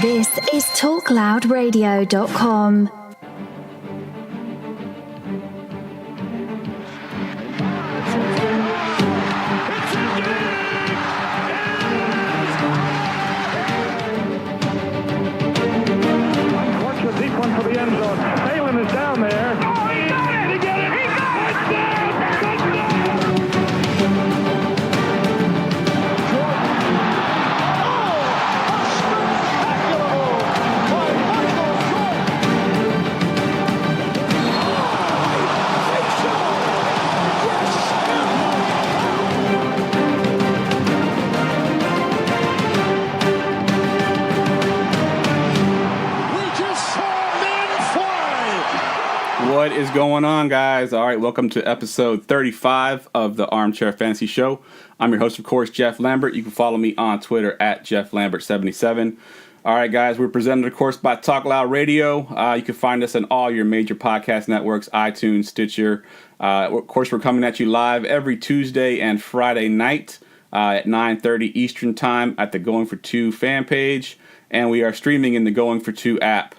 This is TalkLoudRadio.com. Watch the deep one for the end zone. Phelan is down there. Oh, he got it! He got it! He got it! What is going on, guys? All right, welcome to episode 35 of the Armchair Fantasy Show. I'm your host, of course, Jeff Lambert. You can follow me on Twitter at JeffLambert77. All right, guys, we're presented, of course, by Talk Loud Radio. You can find us on all your major podcast networks, iTunes, Stitcher. Of course, we're coming at you live every Tuesday and Friday night at 9:30 Eastern Time at the Going for Two fan page. And we are streaming in the Going for Two app.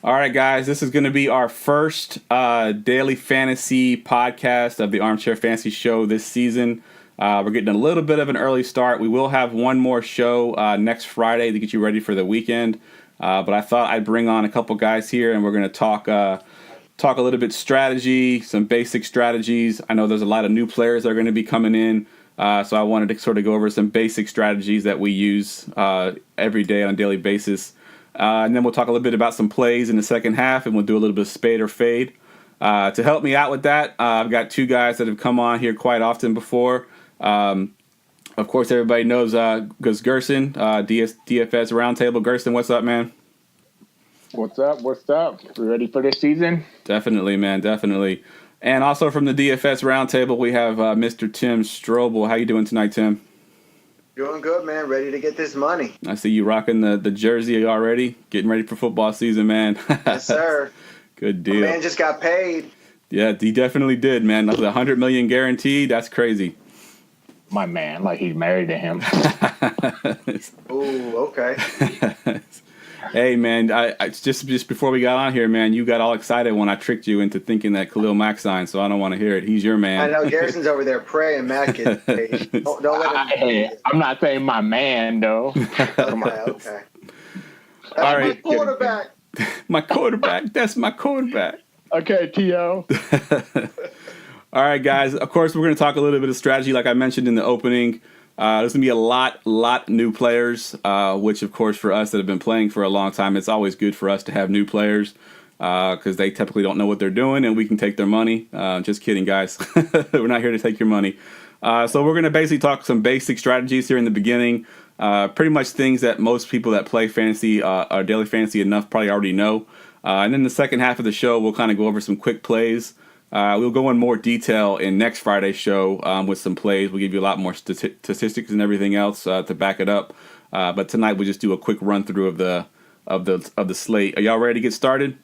All right, guys, this is going to be our first daily fantasy podcast of the Armchair Fantasy Show this season. We're getting a little bit of an early start. We will have one more show next Friday to get you ready for the weekend. But I thought I'd bring on a couple guys here, and we're going to talk a little bit strategy, some basic strategies. I know there's a lot of new players that are going to be coming in, so I wanted to sort of go over some basic strategies that we use every day on a daily basis. And then we'll talk a little bit about some plays in the second half, and we'll do a little bit of spade or fade. To help me out with that, I've got two guys that have come on here quite often before. Of course, everybody knows Gerson, DFS Roundtable. Gerson, what's up, man? What's up? We ready for this season? Definitely, man, definitely. And also from the DFS Roundtable, we have Mr. Tim Strobel. How you doing tonight, Tim? Doing good, man. Ready to get this money. I see you rocking the jersey already. Getting ready for football season, man. Yes, sir. Good deal. My man just got paid. Yeah, he definitely did, man. That's $100 million guaranteed. That's crazy. My man, like he's married to him. Ooh, okay. Hey, man, I just before we got on here, man, you got all excited when I tricked you into thinking that Khalil Mack signed, so I don't want to hear it. He's your man. I know Gerson's over there praying Mack is paid. Don't let him. I'm not saying my man, though. Okay. That's All right. my quarterback. My quarterback. That's my quarterback. Okay, T.O. All right, guys. Of course, we're going to talk a little bit of strategy, like I mentioned in the opening. There's going to be a lot new players, which, of course, for us that have been playing for a long time, it's always good for us to have new players because they typically don't know what they're doing, and we can take their money. Just kidding, guys. We're not here to take your money. So we're going to basically talk some basic strategies here in the beginning, pretty much things that most people that play fantasy or daily fantasy enough probably already know. And then the second half of the show, we'll kind of go over some quick plays. We'll go in more detail in next Friday's show with some plays. We'll give you a lot more statistics and everything else to back it up. But tonight we'll just do a quick run through of the slate. Are y'all ready to get started?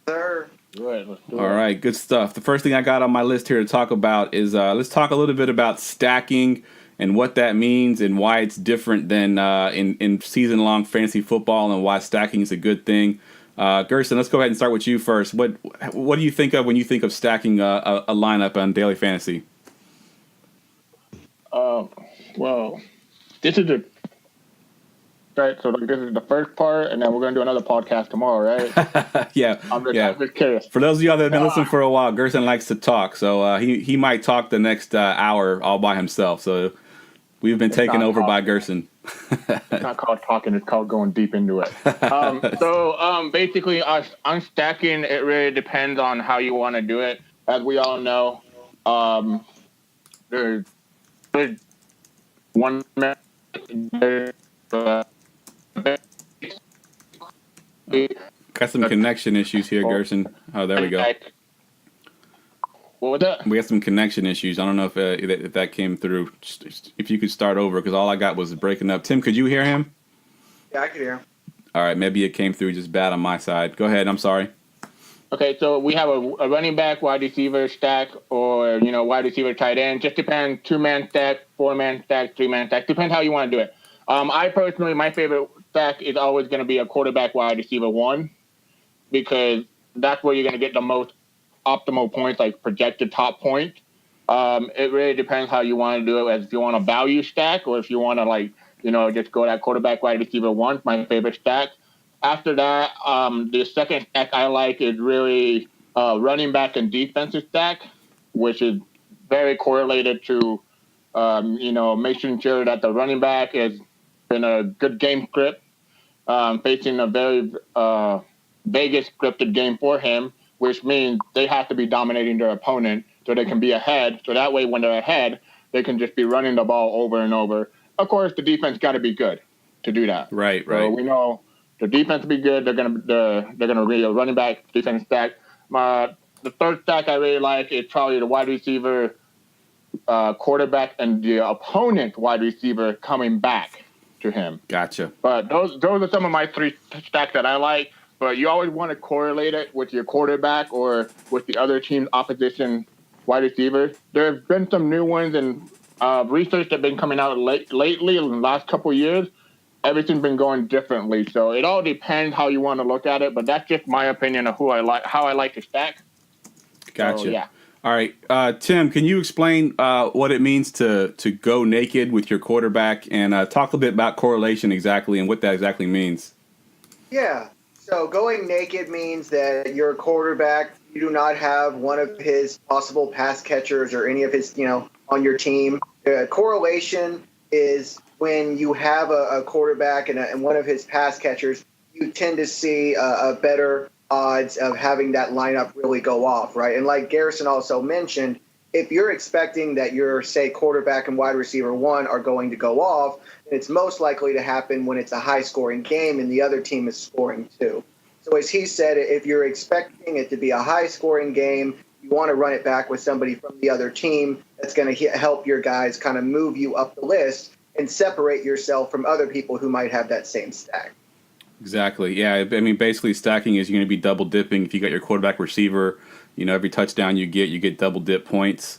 Sir. Good, let's do it. All right, good stuff. The first thing I got on my list here to talk about is let's talk a little bit about stacking and what that means and why it's different than in season-long fantasy football and why stacking is a good thing. Gerson, let's go ahead and start with you first. What do you think of when you think of stacking a lineup on daily fantasy? Well, this is the right. So this is the first part, and then we're gonna do another podcast tomorrow, right? Yeah, I'm just curious. For those of y'all that have been listening for a while, Gerson likes to talk, so he might talk the next hour all by himself. So we've been taken over by Gerson. It's not called talking, it's called going deep into it. So basically, on stacking, it really depends on how you want to do it. As we all know, there's one man. Got some connection issues here, Gerson. Oh, there we go. What was that? We got some connection issues. I don't know if that came through. If you could start over, because all I got was breaking up. Tim, could you hear him? Yeah, I can hear him. All right, maybe it came through just bad on my side. Go ahead. I'm sorry. Okay, so we have a running back, wide receiver stack, or wide receiver, tight end. Just depends. 2-man stack, 4-man stack, 3-man stack. Depends how you want to do it. I personally, my favorite stack is always going to be a quarterback wide receiver 1, because that's where you're going to get the most optimal points, like projected top points. It really depends how you want to do it, as if you want a value stack or if you want to just go that quarterback wide receiver 1, my favorite stack. After that, the second stack I like is really running back and defensive stack, which is very correlated to, making sure that the running back is in a good game script, facing a very Vegas scripted game for him, which means they have to be dominating their opponent so they can be ahead. So that way, when they're ahead, they can just be running the ball over and over. Of course, the defense got to be good to do that. Right. So we know the defense to be good. They're gonna be a running back defense stack. The third stack I really like is probably the wide receiver, quarterback, and the opponent wide receiver coming back to him. Gotcha. But those are some of my 3 stacks that I like. But you always want to correlate it with your quarterback or with the other team's opposition wide receivers. There have been some new ones and research that's been coming out lately in the last couple of years. Everything's been going differently. So it all depends how you want to look at it. But that's just my opinion of how I like to stack. Gotcha. So, yeah. All right. Tim, can you explain what it means to go naked with your quarterback, and talk a little bit about correlation exactly and what that exactly means? Yeah. So going naked means that your quarterback, you do not have one of his possible pass catchers or any of his, on your team. Correlation is when you have a quarterback and one of his pass catchers, you tend to see a better odds of having that lineup really go off, right? And like Gerson also mentioned, if you're expecting that your, say, quarterback and wide receiver 1 are going to go off, it's most likely to happen when it's a high-scoring game and the other team is scoring too. So as he said, if you're expecting it to be a high-scoring game, you want to run it back with somebody from the other team that's going to help your guys kind of move you up the list and separate yourself from other people who might have that same stack. Exactly. Yeah. I mean, basically, stacking is you're going to be double dipping. If you got your quarterback receiver, every touchdown you get double dip points.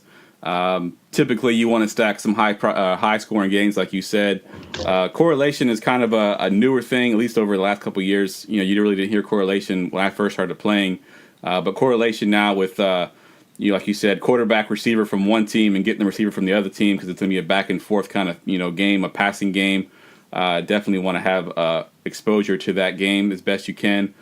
Typically, you want to stack some high scoring games, like you said. Correlation is kind of a newer thing, at least over the last couple of years. You really didn't hear correlation when I first started playing, but correlation now with like you said, quarterback receiver from one team and getting the receiver from the other team, because it's going to be a back and forth kind of game, a passing game. Definitely want to have exposure to that game as best you can.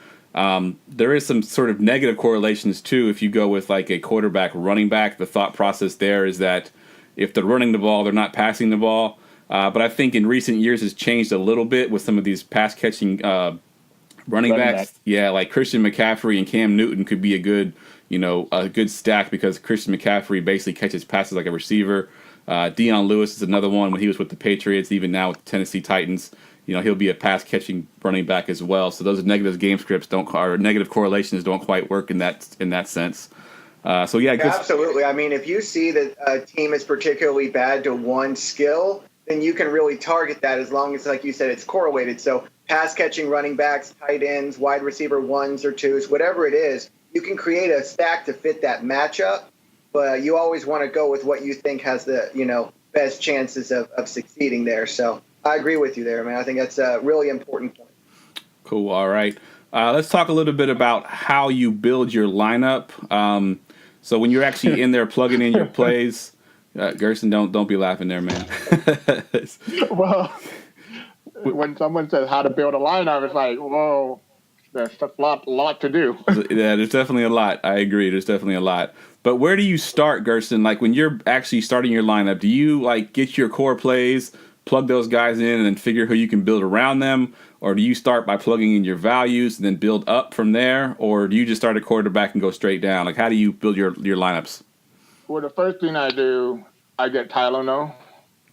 There is some sort of negative correlations too. If you go with like a quarterback running back, the thought process there is that if they're running the ball, they're not passing the ball. But I think in recent years has changed a little bit with some of these pass catching running backs. Yeah, like Christian McCaffrey and Cam Newton could be a good stack, because Christian McCaffrey basically catches passes like a receiver. Deion Lewis is another one when he was with the Patriots, even now with the Tennessee Titans. He'll be a pass-catching running back as well. So those negative game scripts or negative correlations don't quite work in that sense. Absolutely. I mean, if you see that a team is particularly bad to one skill, then you can really target that, as long as, like you said, it's correlated. So pass-catching running backs, tight ends, wide receiver 1s or 2s, whatever it is, you can create a stack to fit that matchup. But you always want to go with what you think has the best chances of succeeding there. So I agree with you there, man. I think that's a really important point. Cool. All right. Let's talk a little bit about how you build your lineup. So when you're actually in there plugging in your plays, Gerson, don't be laughing there, man. Well, when someone says how to build a lineup, it's like, whoa, there's a lot to do. Yeah, there's definitely a lot. I agree. There's definitely a lot. But where do you start, Gerson? Like when you're actually starting your lineup, do you like get your core plays, plug those guys in, and then figure who you can build around them? Or do you start by plugging in your values and then build up from there? Or do you just start at quarterback and go straight down? Like how do you build your lineups? Well, the first thing I do, I get Tylenol.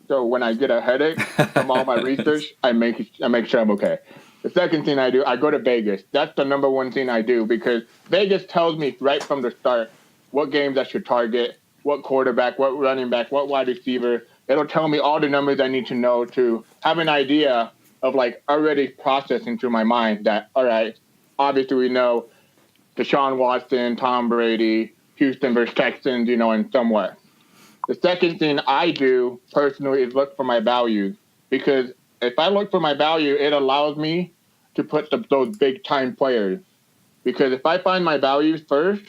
So when I get a headache from all my research, I make sure I'm okay. The second thing I do, I go to Vegas. That's the number one thing I do, because Vegas tells me right from the start what games I should target, what quarterback, what running back, what wide receiver. It'll tell me all the numbers I need to know to have an idea of like already processing through my mind that, all right, obviously we know Deshaun Watson, Tom Brady, Houston versus Texans, and somewhat. The second thing I do personally is look for my values, because if I look for my value, it allows me to put those big time players. Because if I find my values first,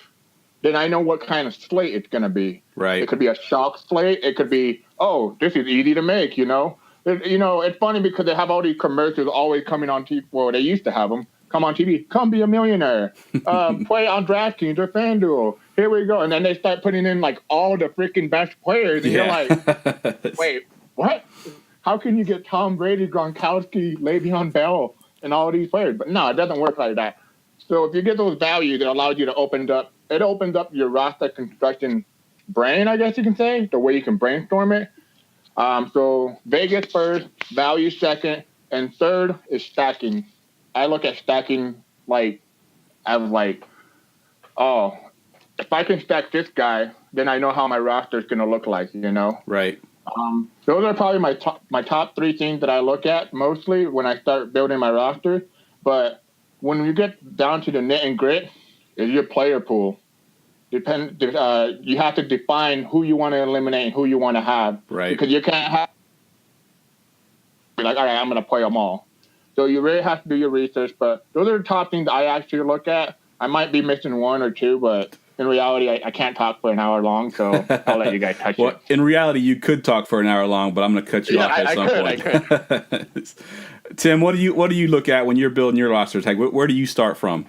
then I know what kind of slate it's going to be. Right. It could be a shock slate. It could be, oh, this is easy to make, It's funny because they have all these commercials always coming on TV. Well, they used to have them. Come on TV. Come be a millionaire. Play on DraftKings or FanDuel. Here we go. And then they start putting in, like, all the freaking best players. And you're like, wait, what? How can you get Tom Brady, Gronkowski, Le'Veon Bell, and all these players? But no, it doesn't work like that. So if you get those values, it allows you to opens up your roster construction brain, I guess you can say, the way you can brainstorm it. So Vegas first, value second, and third is stacking. I look at stacking like, oh, if I can stack this guy, then I know how my roster is going to look like, Right. Those are probably my top three things that I look at mostly when I start building my roster. But when you get down to the nit and grit, is your player pool. You have to define who you want to eliminate and who you want to have. Right. Because you can't have like, all right, I'm going to play them all. So you really have to do your research. But those are the top things I actually look at. I might be missing one or two, but in reality, I can't talk for an hour long, so I'll let you guys touch it. In reality, you could talk for an hour long, but I'm going to cut you off at some point. I could. Tim, what do you look at when you're building your rosters? Like, where do you start from?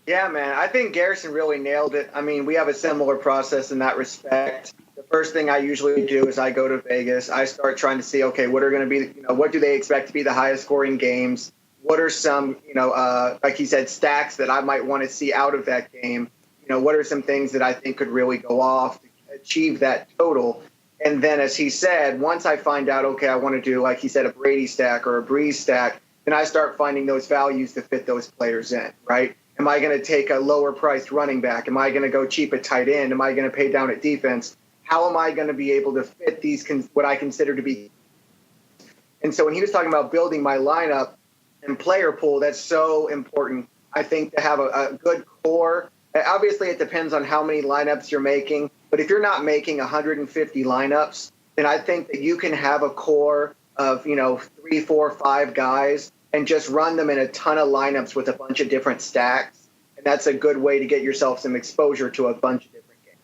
Yeah, man, I think Gerson really nailed it. I mean, we have a similar process in that respect. The first thing I usually do is I go to Vegas. I start trying to see, okay, what are going to be, what do they expect to be the highest scoring games? What are some, like he said, stacks that I might want to see out of that game? What are some things that I think could really go off to achieve that total? And then, as he said, once I find out, okay, I want to do, like he said, a Brady stack or a Breeze stack, then I start finding those values to fit those players in, right? Am I going to take a lower priced running back? Am I going to go cheap at tight end? Am I going to pay down at defense? How am I going to be able to fit these, what I consider to be? And so when he was talking about building my lineup and player pool, that's so important, I think, to have a good core. Obviously, it depends on how many lineups you're making. But if you're not making 150 lineups, then I think that you can have a core of, 3, 4, 5 guys and just run them in a ton of lineups with a bunch of different stacks. And that's a good way to get yourself some exposure to a bunch of different games.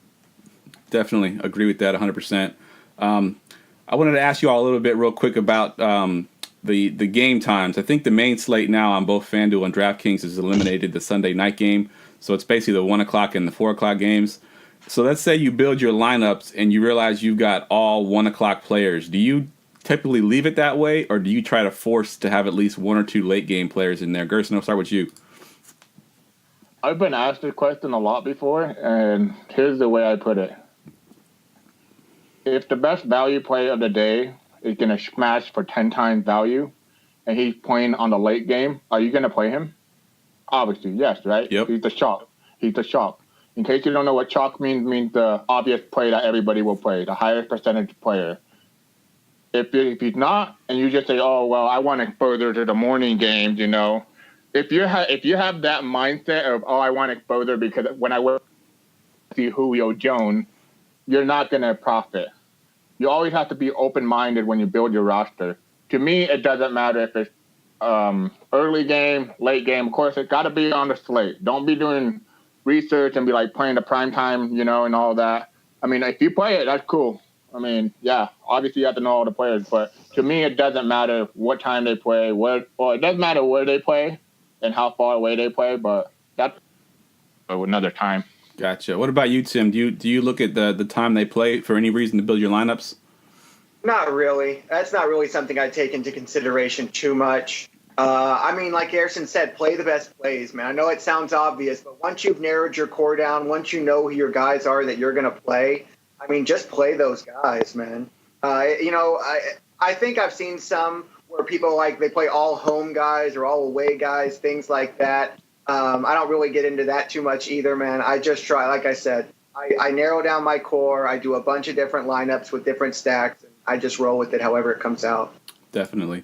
Definitely agree with that 100%. I wanted to ask you all a little bit real quick about the game times. I think the main slate now on both FanDuel and DraftKings has eliminated the Sunday night game. So it's basically the 1 o'clock and the 4 o'clock games. So let's say you build your lineups and you realize you've got all 1 o'clock players. Do you typically leave it that way, or do you try to force to have at least 1 or 2 late game players in there? Gerson, I'll start with you. I've been asked this question a lot before, and here's the way I put it. If the best value play of the day is going to smash for 10 times value, and he's playing on the late game, are you going to play him? Obviously, yes, right? Yep. He's the chalk. In case you don't know what chalk means the obvious play that everybody will play, the highest percentage player. If he's not, and you just say, oh, well, I want exposure to the morning games, If you have that mindset of, oh, I want exposure because when I work see Julio Jones, you're not going to profit. You always have to be open-minded when you build your roster. To me, it doesn't matter if it's early game, late game. Of course, it's got to be on the slate. Don't be doing research and be like playing the prime time, and all that. I mean, if you play it, that's cool. I mean, yeah, obviously you have to know all the players, but to me, it doesn't matter what time they play, it doesn't matter where they play and how far away they play, but that's another time. Gotcha. What about you, Tim? Do you look at the time they play for any reason to build your lineups? Not really. That's not really something I take into consideration too much. I mean, like Gerson said, play the best plays, man. I know it sounds obvious, but once you've narrowed your core down, once you know who your guys are that you're going to play, I mean, just play those guys, man. I think I've seen some where people they play all home guys or all away guys, things like that. I don't really get into that too much either, man. I just try, like I said, I narrow down my core. I do a bunch of different lineups with different stacks, and I just roll with it however it comes out. Definitely.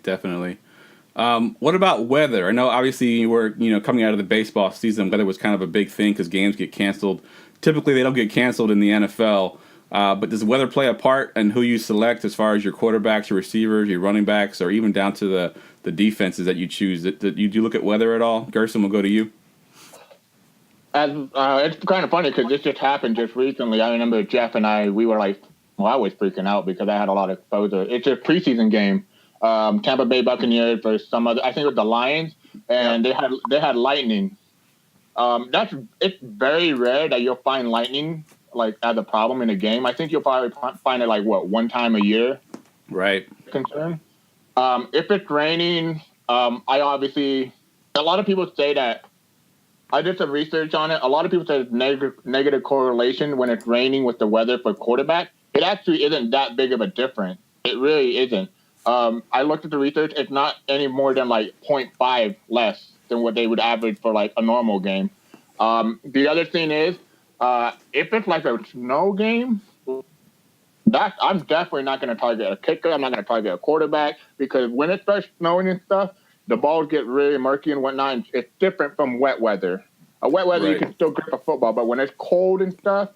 What about weather? I know obviously we're coming out of the baseball season. Weather was kind of a big thing because games get canceled. Typically they don't get canceled in the NFL. But does weather play a part in who you select as far as your quarterbacks, your receivers, your running backs, or even down to the defenses that you choose? Do you look at weather at all? Gerson, we'll go to you. It's kind of funny because this just happened just recently. I remember Jeff and I were like, well, I was freaking out because I had a lot of exposure. It's a preseason game. Tampa Bay Buccaneers versus some other, I think it was the Lions, and they had lightning. It's very rare that you'll find lightning like as a problem in a game. I think you'll probably find it like one time a year. Right. Concern. If it's raining, I obviously, a lot of people say that. I did some research on it. A lot of people say negative correlation when it's raining with the weather for quarterback. It actually isn't that big of a difference. It really isn't. I looked at the research. It's not any more than like 0.5 less than what they would average for like a normal game. The other thing is, if it's like a snow game, I'm definitely not going to target a kicker. I'm not going to target a quarterback because when it starts snowing and stuff, the balls get really murky and whatnot. And it's different from wet weather. Wet weather, right. You can still grip a football, but when it's cold and stuff,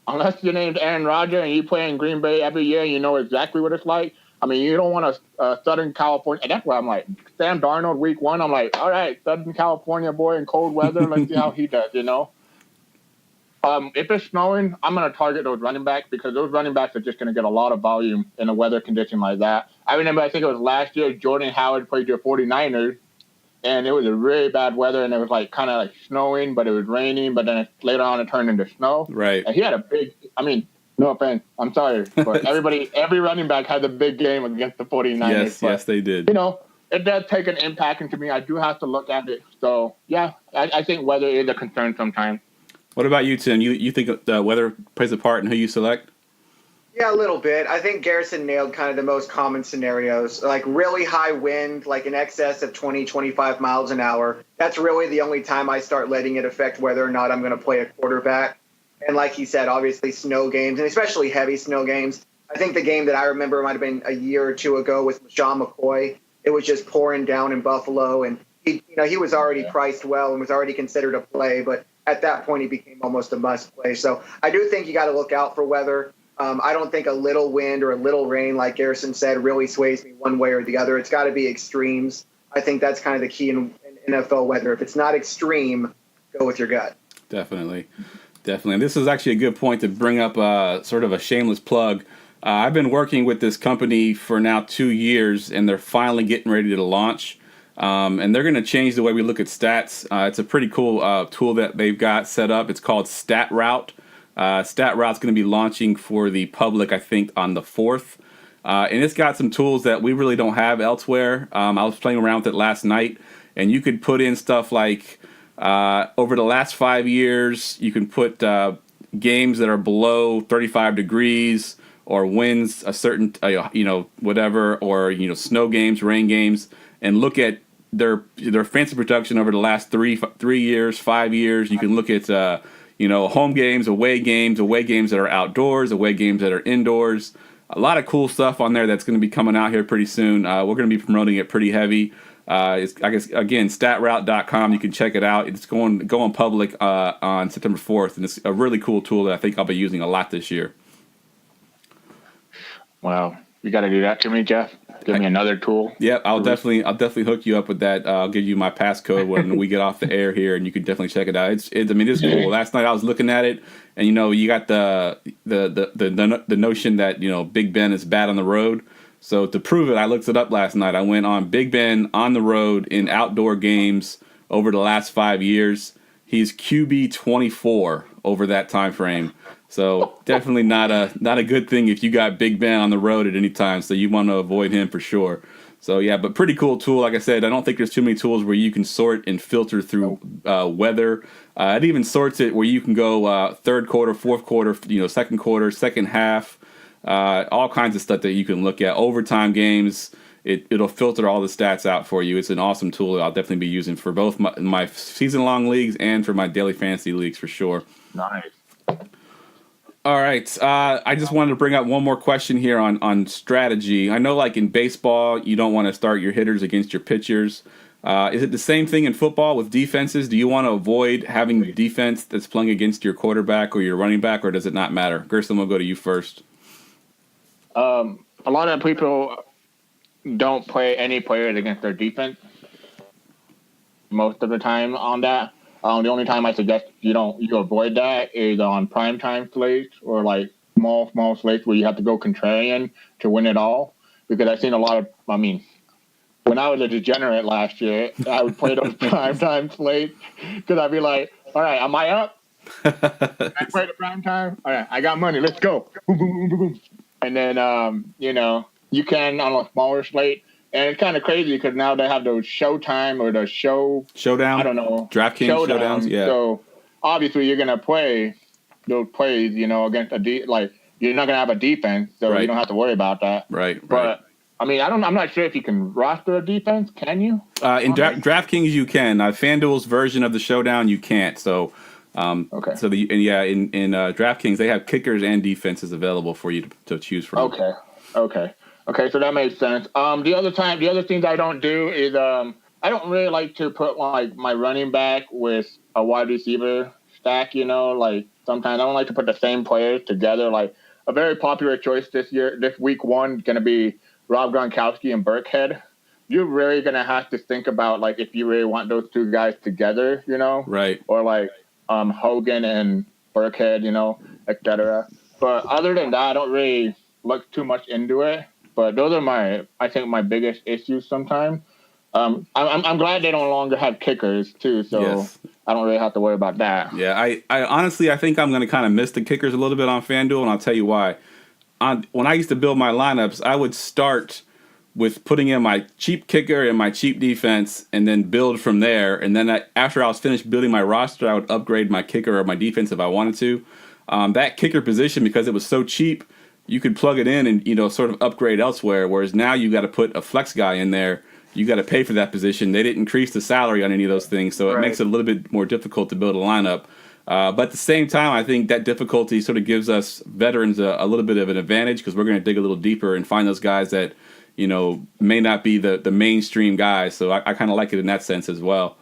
unless your name's Aaron Rodgers and you play in Green Bay every year, you know exactly what it's like. I mean, you don't want a Southern California. And that's why I'm like, Sam Darnold, week 1, I'm like, all right, Southern California boy in cold weather. Let's see how he does, you know? If it's snowing, I'm going to target those running backs because those running backs are just going to get a lot of volume in a weather condition like that. I remember, I think it was last year, Jordan Howard played your 49ers, and it was a really bad weather, and it was like kind of like snowing, but it was raining, but then later on it turned into snow. Right. And he had a big, I mean, no offense, I'm sorry, but every running back had a big game against the 49ers. Yes, they did. You know, it does take an impact, and to me, I do have to look at it. So, yeah, I think weather is a concern sometimes. What about you, Tim? You think the weather plays a part in who you select? Yeah, a little bit. I think Gerson nailed kind of the most common scenarios, like really high wind, like in excess of 20, 25 miles an hour. That's really the only time I start letting it affect whether or not I'm going to play a quarterback. And like he said, obviously snow games, and especially heavy snow games. I think the game that I remember might have been a year or two ago with LaShawn McCoy. It was just pouring down in Buffalo, and he was already priced well and was already considered a play, but at that point he became almost a must play. So I do think you got to look out for weather. I don't think a little wind or a little rain, like Gerson said, really sways me one way or the other. It's got to be extremes. I think that's kind of the key in NFL weather. If it's not extreme, go with your gut. Definitely. And this is actually a good point to bring up sort of a shameless plug. I've been working with this company for now 2 years, and they're finally getting ready to launch. And they're going to change the way we look at stats. It's a pretty cool tool that they've got set up. It's called StatRoute. StatRoute's going to be launching for the public, I think, on the 4th. And it's got some tools that we really don't have elsewhere. I was playing around with it last night, and you could put in stuff like over the last 5 years, you can put games that are below 35 degrees or winds a certain, whatever, or, snow games, rain games, and look at their fantasy production over the last 3 years, 5 years. You can look at home games, away games that are outdoors, away games that are indoors. A lot of cool stuff on there that's going to be coming out here pretty soon. We're going to be promoting it pretty heavy. It's, I guess, again, statroute.com. You can check it out. It's going public on September 4th, and it's a really cool tool that I think I'll be using a lot this year. Wow. You got to do that to me, Jeff. Give me another tool. Yeah, I'll definitely hook you up with that. I'll give you my passcode when we get off the air here, and you can definitely check it out. It's cool. Last night I was looking at it, and you got the notion that Big Ben is bad on the road. So to prove it, I looked it up last night. I went on Big Ben on the road in outdoor games over the last 5 years. He's QB 24 over that time frame. So definitely not a good thing if you got Big Ben on the road at any time. So you want to avoid him for sure. So yeah, but pretty cool tool. Like I said, I don't think there's too many tools where you can sort and filter through weather. It even sorts it where you can go third quarter, fourth quarter, second quarter, second half, all kinds of stuff that you can look at. Overtime games. It'll filter all the stats out for you. It's an awesome tool that I'll definitely be using for both my season-long leagues and for my daily fantasy leagues for sure. Nice. All right. I just wanted to bring up one more question here on strategy. I know, like in baseball, you don't want to start your hitters against your pitchers. Is it the same thing in football with defenses? Do you want to avoid having the defense that's playing against your quarterback or your running back, or does it not matter? Gerson, we'll go to you first. A lot of people don't play any players against their defense most of the time on that. The only time I suggest you avoid that is on primetime slates or like small slates where you have to go contrarian to win it all. Because I've seen a lot of, when I was a degenerate last year, I would play those primetime slates because I'd be like, all right, am I up? I play the primetime. All right, I got money. Let's go. Boom, boom, boom, boom, boom. And then, you can on a smaller slate. And it's kind of crazy because now they have those Showtime or the Showdown. I don't know. DraftKings Showdowns, yeah. So obviously you're going to play those plays, against you're not going to have a defense, so you don't have to worry about that. Right. But I'm not sure if you can roster a defense. Can you? In DraftKings, you can. FanDuel's version of the Showdown, you can't. So, okay. So in DraftKings, they have kickers and defenses available for you to choose from. Okay, so that makes sense. The other things I don't do is I don't really like to put like my running back with a wide receiver stack. Sometimes I don't like to put the same players together. Like a very popular choice this week one, going to be Rob Gronkowski and Burkhead. You're really going to have to think about like if you really want those two guys together, right? Or like Hogan and Burkhead, etc. But other than that, I don't really look too much into it. But those are my biggest issues sometimes. I'm glad they no longer have kickers too, so yes. I don't really have to worry about that. Yeah, I honestly I think I'm going to kind of miss the kickers a little bit on FanDuel, and I'll tell you why. When I used to build my lineups, I would start with putting in my cheap kicker and my cheap defense, and then build from there. And then after I was finished building my roster, I would upgrade my kicker or my defense if I wanted to. That kicker position, because it was so cheap, you could plug it in and sort of upgrade elsewhere. Whereas now you got to put a flex guy in there. You got to pay for that position. They didn't increase the salary on any of those things, so it makes it a little bit more difficult to build a lineup. But at the same time, I think that difficulty sort of gives us veterans a little bit of an advantage because we're going to dig a little deeper and find those guys that may not be the mainstream guys. So I kind of like it in that sense as well.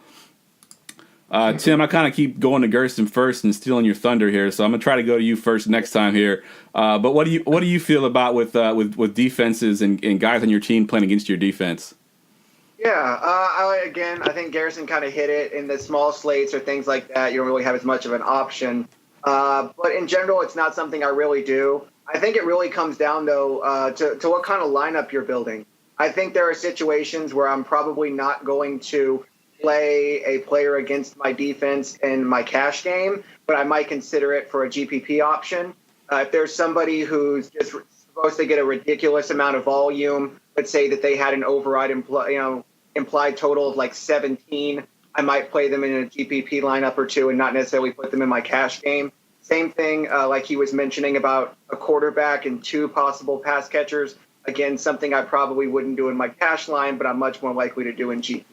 Tim, I kind of keep going to Gerson first and stealing your thunder here, so I'm gonna try to go to you first next time here. But what do you feel about with defenses and guys on your team playing against your defense? Yeah, I think Gerson kind of hit it in the small slates or things like that. You don't really have as much of an option. But in general, it's not something I really do. I think it really comes down, though, to what kind of lineup you're building. I think there are situations where I'm probably not going to play a player against my defense in my cash game, but I might consider it for a GPP option. If there's somebody who's just supposed to get a ridiculous amount of volume, let's say that they had an override implied total of like 17, I might play them in a GPP lineup or two and not necessarily put them in my cash game. Same thing, like he was mentioning about a quarterback and two possible pass catchers. Again, something I probably wouldn't do in my cash line, but I'm much more likely to do in GPP.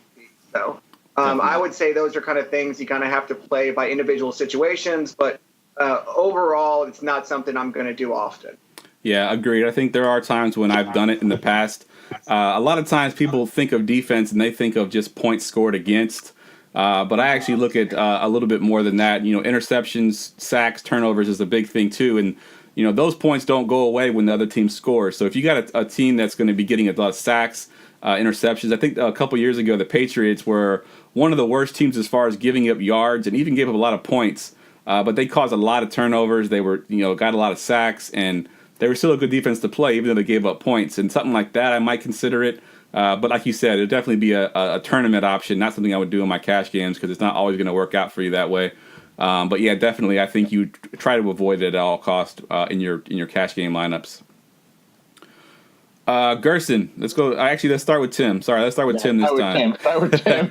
So I would say those are kind of things you kind of have to play by individual situations, but overall, it's not something I'm going to do often. Yeah, agreed. I think there are times when I've done it in the past. A lot of times people think of defense and they think of just points scored against. But I actually look at a little bit more than that. Interceptions, sacks, turnovers is a big thing too. And, those points don't go away when the other team scores. So if you got a team that's going to be getting a lot of sacks, interceptions, I think a couple years ago, the Patriots were one of the worst teams as far as giving up yards and even gave up a lot of points. But they caused a lot of turnovers. They were, got a lot of sacks, and they were still a good defense to play, even though they gave up points. And something like that, I might consider it. But like you said, it'd definitely be a tournament option, not something I would do in my cash games because it's not always going to work out for you that way. But yeah, definitely, I think you try to avoid it at all costs in your cash game lineups. Gerson, let's go. Let's start with Tim. Sorry, let's start with Tim this time. Start with Tim.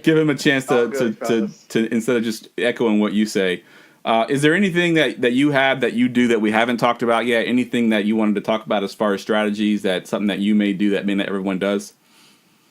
Give him a chance to instead of just echoing what you say. Is there anything that you have that you do that we haven't talked about yet? Anything that you wanted to talk about as far as strategies, that something that you may do that may not everyone does?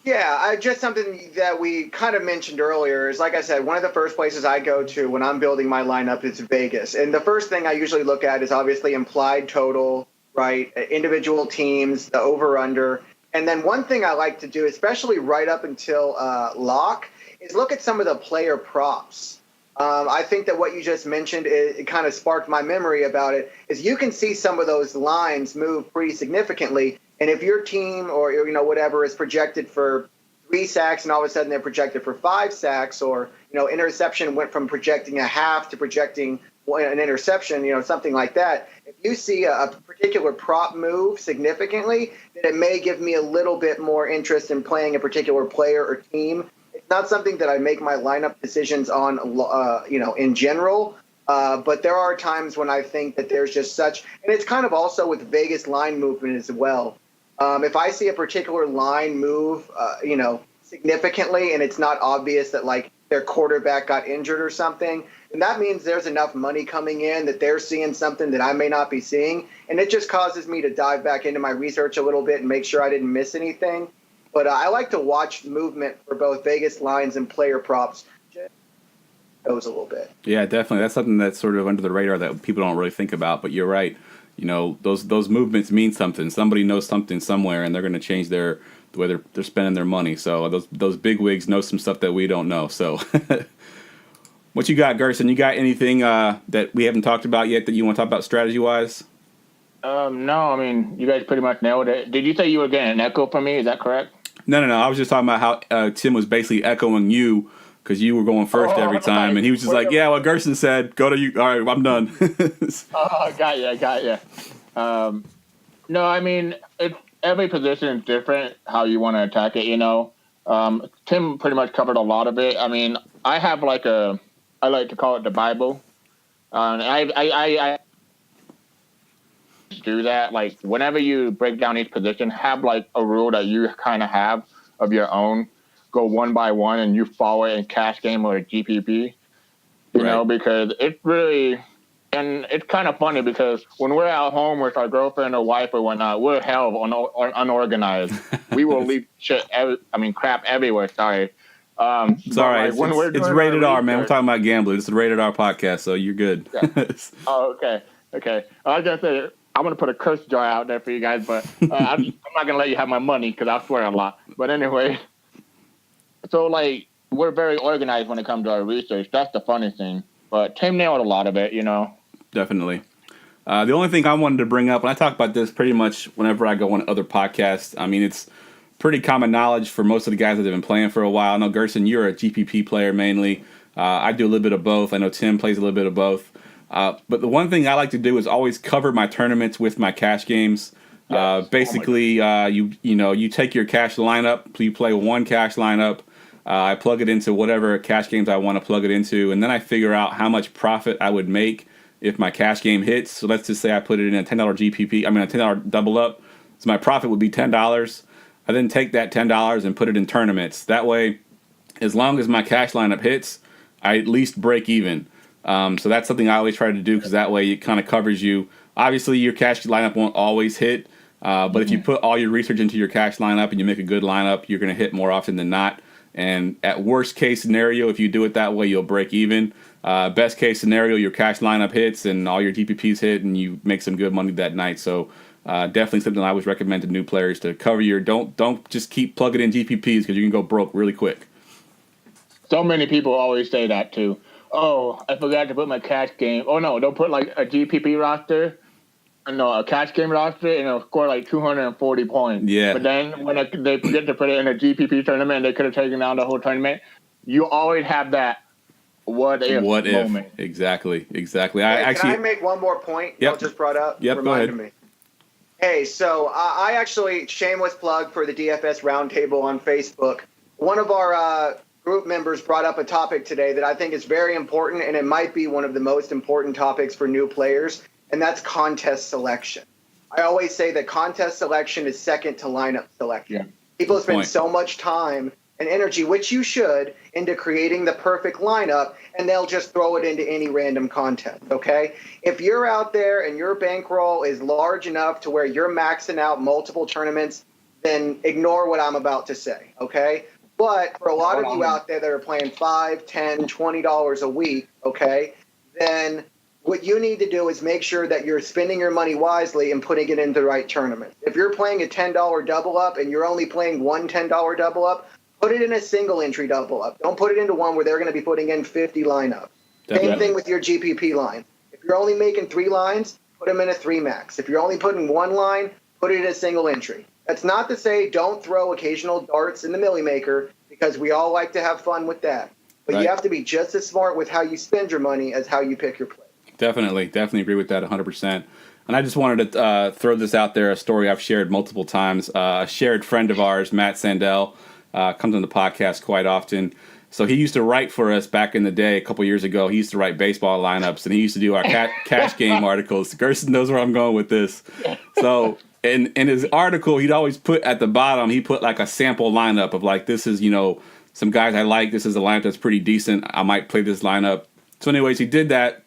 Yeah, just something that we kind of mentioned earlier is, like I said, one of the first places I go to when I'm building my lineup is Vegas. And the first thing I usually look at is obviously implied total, right? Individual teams, the over-under. And then one thing I like to do, especially right up until lock, is look at some of the player props. I think that what you just mentioned, it kind of sparked my memory about it, is you can see some of those lines move pretty significantly. And if your team or whatever is projected for 3 sacks and all of a sudden they're projected for 5 sacks, or interception went from projecting a half to projecting an interception, something like that. If you see a particular prop move significantly, then it may give me a little bit more interest in playing a particular player or team. It's not something that I make my lineup decisions on, in general. But there are times when I think that there's just such, and it's kind of also with Vegas line movement as well. If I see a particular line move, significantly, and it's not obvious that like their quarterback got injured or something, and that means there's enough money coming in that they're seeing something that I may not be seeing, and it just causes me to dive back into my research a little bit and make sure I didn't miss anything. But I like to watch movement for both Vegas lines and player props. Those a little bit. Yeah, definitely. That's something that's sort of under the radar that people don't really think about. But you're right. Those movements mean something. Somebody knows something somewhere, and they're going to change the way they're spending their money. So those big wigs know some stuff that we don't know. So, what you got, Gerson? You got anything that we haven't talked about yet that you want to talk about strategy wise? No, I mean, you guys pretty much nailed it. Did you say you were getting an echo from me? Is that correct? No. I was just talking about how Tim was basically echoing you because you were going first every time, and he was just like, "Yeah, what Gerson said, go to you." All right, I'm done. Got you. No, I mean, every position is different how you want to attack it. Tim pretty much covered a lot of it. I mean, I have I like to call it the Bible, and I do that. Like whenever you break down each position, have like a rule that you kind of have of your own. Go one by one, and you follow it in cash game or GPP. Because it's really, and it's kind of funny because when we're at home with our girlfriend or wife or whatnot, we're hell unorganized. We will leave crap everywhere. Sorry. Sorry, it's rated R, man. We're talking about gambling. It's a rated R podcast, so you're good. Yeah. Oh, okay. I was gonna say I'm gonna put a curse jar out there for you guys, but I'm not gonna let you have my money because I swear a lot. But anyway, so we're very organized when it comes to our research. That's the funny thing. But Tim nailed a lot of it, Definitely. The only thing I wanted to bring up, and I talk about this pretty much whenever I go on other podcasts. I mean, it's pretty common knowledge for most of the guys that have been playing for a while. I know, Gerson, you're a GPP player mainly. I do a little bit of both. I know Tim plays a little bit of both. But the one thing I like to do is always cover my tournaments with my cash games. Yes. Basically, you take your cash lineup, you play one cash lineup. I plug it into whatever cash games I want to plug it into, and then I figure out how much profit I would make if my cash game hits. So let's just say I put it in a $10 GPP, a $10 double up. So my profit would be $10. I then take that $10 and put it in tournaments. That way, as long as my cash lineup hits, I at least break even. So that's something I always try to do because that way it kind of covers you. Obviously, your cash lineup won't always hit, but if you put all your research into your cash lineup and you make a good lineup, you're going to hit more often than not. And at worst case scenario, if you do it that way, you'll break even. Best case scenario, your cash lineup hits and all your GPPs hit and you make some good money that night. So definitely something I always recommend to new players to cover your, don't just keep plugging in GPPs because you can go broke really quick. So many people always say that too. Oh, I forgot to put my cash game. Oh no, don't put a GPP roster. No, a cash game roster, and it'll score 240 points. Yeah. But then when they forget to put it in a GPP tournament, and they could have taken down the whole tournament. You always have that what if moment. Exactly. Can I make one more point? Yep. Y'all just brought up. Yep. Reminded me. Hey, so I actually, shameless plug for the DFS Roundtable on Facebook. One of our group members brought up a topic today that I think is very important, and it might be one of the most important topics for new players. And that's contest selection. I always say that contest selection is second to lineup selection. Yeah. People spend so much time and energy, which you should, into creating the perfect lineup, and they'll just throw it into any random contest, okay? If you're out there and your bankroll is large enough to where you're maxing out multiple tournaments, then ignore what I'm about to say, okay? But for a lot of you out there that are playing $5, $10, $20 a week, okay, then What you need to do is make sure that you're spending your money wisely and putting it into the right tournament. If you're playing a $10 double up and you're only playing one $10 double up, put it in a single entry double up. Don't put it into one where they're going to be putting in 50 lineups. Definitely. Same thing with your GPP line. If you're only making 3 lines, put them in a 3 max. If you're only putting 1 line, put it in a single entry. That's not to say don't throw occasional darts in the Millie Maker, because we all like to have fun with that. But you have to be just as smart with how you spend your money as how you pick your play. Definitely agree with that 100%. And I just wanted to throw this out there, a story I've shared multiple times. A shared friend of ours, Matt Sandell, comes on the podcast quite often. So he used to write for us back in the day, a couple years ago. He used to write baseball lineups, and he used to do our cash game articles. Gerson knows where I'm going with this. So in his article, he'd always put at the bottom, he put like a sample lineup of like, this is, some guys I like. This is a lineup that's pretty decent. I might play this lineup. So anyways, he did that.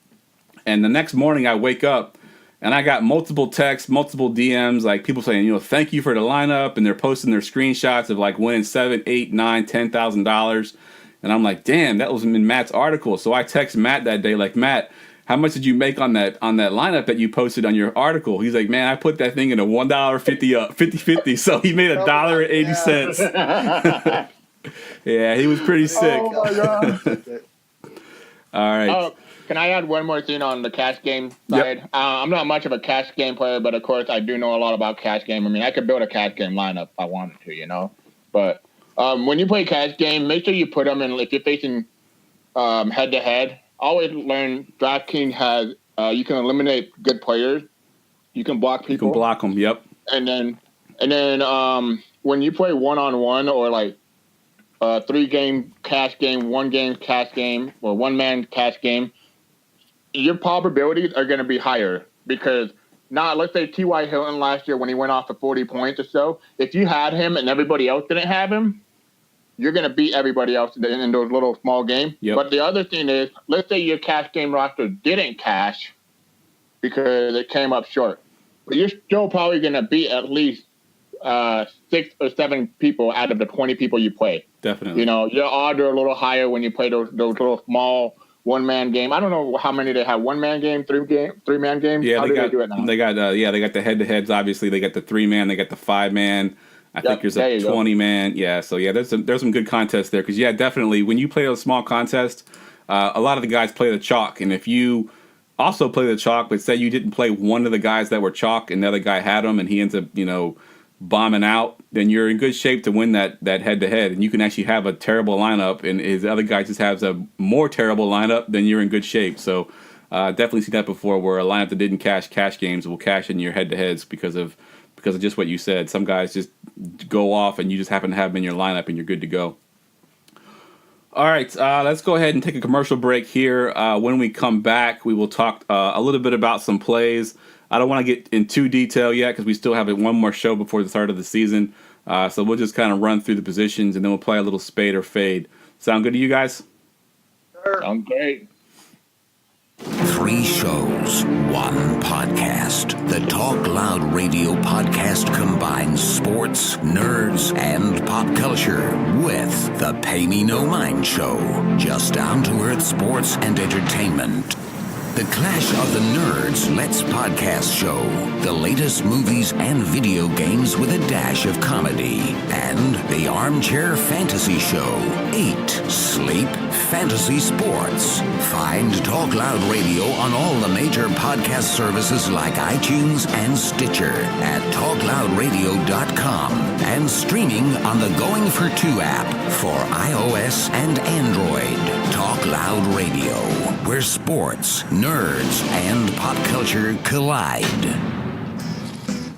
And the next morning I wake up and I got multiple texts, multiple DMs, like people saying, thank you for the lineup. And they're posting their screenshots of like winning $7, $8, $9, $10,000. And I'm like, damn, that was in Matt's article. So I text Matt that day, like, Matt, how much did you make on that lineup that you posted on your article? He's like, man, I put that thing in a $1.50. So he made $1.80. Yeah, he was pretty sick. Oh my God. All right. Can I add one more thing on the cash game side? Yep. I'm not much of a cash game player, but of course I do know a lot about cash game. I mean, I could build a cash game lineup if I wanted to, But when you play cash game, make sure you put them in. If you're facing head-to-head, always learn DraftKings has you can eliminate good players. You can block people. You can block them. Yep. And then when you play one-on-one or like 3-game cash game, 1-game cash game, or 1-man cash game, your probabilities are going to be higher because let's say T.Y. Hilton last year when he went off for 40 points or so, if you had him and everybody else didn't have him, you're going to beat everybody else in those little small games. Yep. But the other thing is, let's say your cash game roster didn't cash because it came up short. But you're still probably going to beat at least 6 or 7 people out of the 20 people you play. Definitely. Your odds are a little higher when you play those little small one-man game. I don't know how many they have. 1-man game, 3-man game. Yeah, how do they do it now? They got the head-to-heads. Obviously, they got the 3-man. They got the 5-man. I think there's a 20-man. Yeah, so yeah, there's some good contests there because definitely when you play those small contests, a lot of the guys play the chalk, and if you also play the chalk, but say you didn't play one of the guys that were chalk and the other guy had them, and he ends up bombing out, then you're in good shape to win that head-to-head, and you can actually have a terrible lineup, and his other guy just has a more terrible lineup, then you're in good shape. So definitely seen that before, where a lineup that didn't cash games will cash in your head-to-heads because of just what you said. Some guys just go off, and you just happen to have them in your lineup, and you're good to go. All right, let's go ahead and take a commercial break here. When we come back, we will talk a little bit about some plays. I don't want to get in too detail yet because we still have one more show before the start of the season. So we'll just kind of run through the positions, and then we'll play a little spade or fade. Sound good to you guys? Sure. Sounds great. 3 shows, 1 podcast. The Talk Loud Radio podcast combines sports, nerds, and pop culture with the Pay Me No Mind Show. Just down-to-earth sports and entertainment. The Clash of the Nerds Let's Podcast Show. The latest movies and video games with a dash of comedy. And the Armchair Fantasy Show. 8. Sleep, fantasy, sports. Find Talk Loud Radio on all the major podcast services like iTunes and Stitcher at TalkLoudRadio.com and streaming on the Going for 2 app for iOS and Android. Talk Loud Radio, where sports, nerds, and pop culture collide.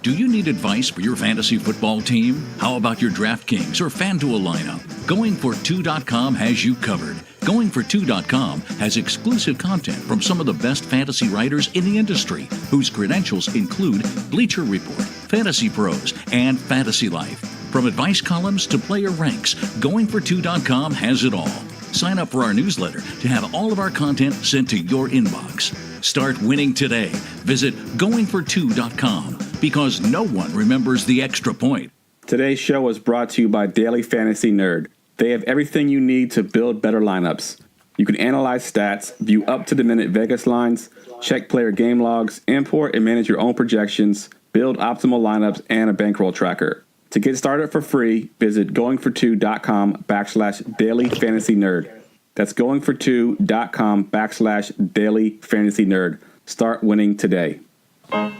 Do you need advice for your fantasy football team? How about your DraftKings or FanDuel lineup? Going42.com has you covered. Going42.com has exclusive content from some of the best fantasy writers in the industry, whose credentials include Bleacher Report, Fantasy Pros, and Fantasy Life. From advice columns to player ranks, Going42.com has it all. Sign up for our newsletter to have all of our content sent to your inbox. Start winning today. Visit Going42.com because no one remembers the extra point. Today's show is brought to you by Daily Fantasy Nerd. They have everything you need to build better lineups. You can analyze stats, view up-to-the-minute Vegas lines, check player game logs, import and manage your own projections, build optimal lineups, and a bankroll tracker. To get started for free, visit goingfor2.com/dailyfantasynerd. That's goingfor2.com/dailyfantasynerd. Start winning today. For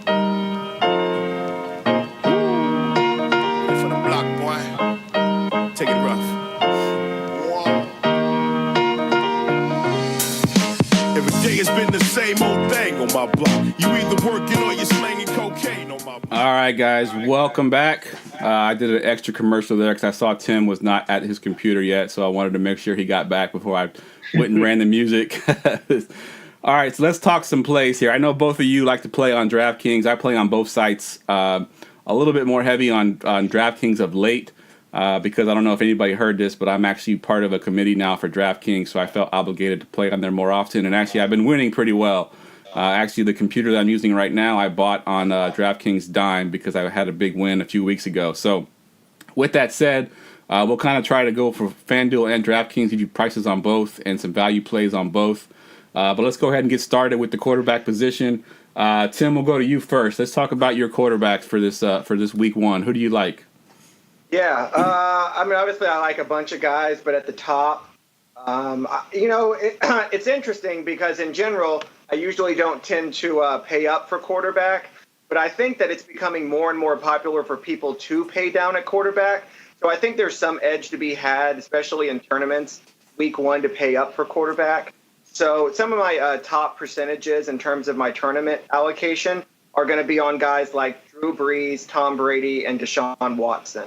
the block, boy. Take it rough. Every day has been the same old thing on my block. You either working or you're slanging cocaine on my block. All right, guys, welcome back. I did an extra commercial there because I saw Tim was not at his computer yet, so I wanted to make sure he got back before I went and ran the music. All right, so let's talk some plays here. I know both of you like to play on DraftKings. I play on both sites. A little bit more heavy on DraftKings of late because I don't know if anybody heard this, but I'm actually part of a committee now for DraftKings, so I felt obligated to play on there more often. And actually, I've been winning pretty well. Actually, the computer that I'm using right now, I bought on DraftKings Dime because I had a big win a few weeks ago. So with that said, we'll kind of try to go for FanDuel and DraftKings, give you prices on both and some value plays on both. But let's go ahead and get started with the quarterback position. Tim, we'll go to you first. Let's talk about your quarterbacks for this week one. Who do you like? Yeah, I mean, obviously I like a bunch of guys, but at the top, it's interesting because in general, I usually don't tend to pay up for quarterback, but I think that it's becoming more and more popular for people to pay down at quarterback. So I think there's some edge to be had, especially in tournaments, week one, to pay up for quarterback. So some of my top percentages in terms of my tournament allocation are going to be on guys like Drew Brees, Tom Brady, and Deshaun Watson.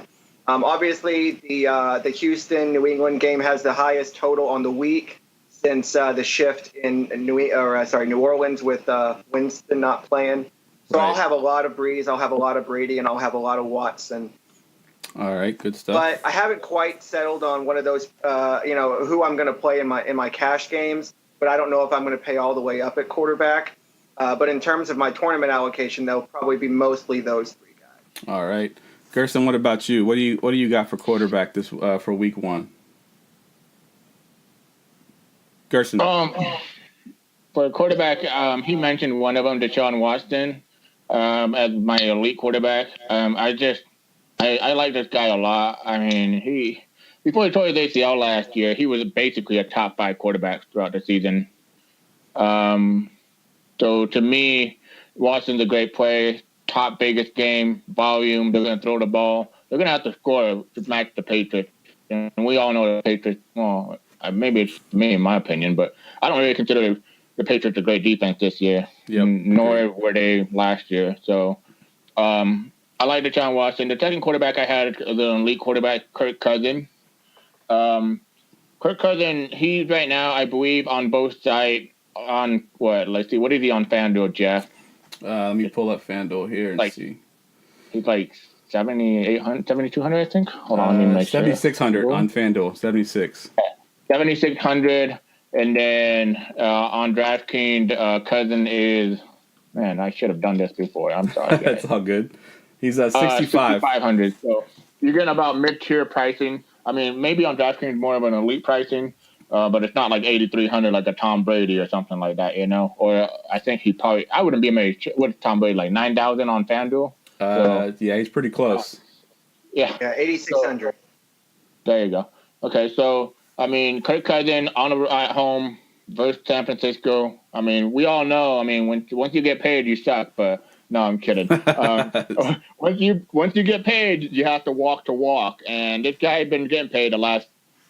Obviously, the Houston-New England game has the highest total on the week since the shift in New Orleans with Winston not playing. So right. I'll have a lot of Brees, I'll have a lot of Brady, and I'll have a lot of Watson. All right, good stuff. But I haven't quite settled on one of those, who I'm going to play in my cash games. But I don't know if I'm going to pay all the way up at quarterback. But in terms of my tournament allocation, they'll probably be mostly those three guys. All right. Gerson, what about you? What do you got for quarterback this for week one? Gerson. For quarterback, he mentioned one of them, Deshaun Watson, as my elite quarterback. I like this guy a lot. I mean, before he tore his ACL last year, he was basically a top 5 quarterback throughout the season. So to me, Watson's a great play. Top biggest game, volume. They're going to throw the ball. They're going to have to score to match the Patriots. And we all know the Patriots, well, maybe it's me in my opinion, but I don't really consider the Patriots a great defense this year. Yep. Nor were they last year. So I like Deshaun Watson. The second quarterback I had, the elite quarterback, Kirk Cousins. Kirk Cousins, he's right now, I believe, on both sides on what? Let's see. What is he on FanDuel, Jeff? Let me pull up FanDuel here and see. He's like 7,800, 7,200, I think. Hold on, let me make 7,600 on FanDuel. 7,600, and then on DraftKings, Cousin is. Man, I should have done this before. I'm sorry. That's all good. He's 65. 6,500. So you're getting about mid-tier pricing. I mean, maybe on DraftKings more of an elite pricing. But it's not like 8,300 like a Tom Brady or something like that, Or I think I wouldn't be amazed. What's Tom Brady, like 9,000 on FanDuel? Yeah, he's pretty close. Yeah, 8,600. There you go. Okay, so, I mean, Kirk Cousins at home versus San Francisco. I mean, we all know, once you get paid, you suck, but no, I'm kidding. Once you get paid, you have to walk. And this guy has been getting paid the last,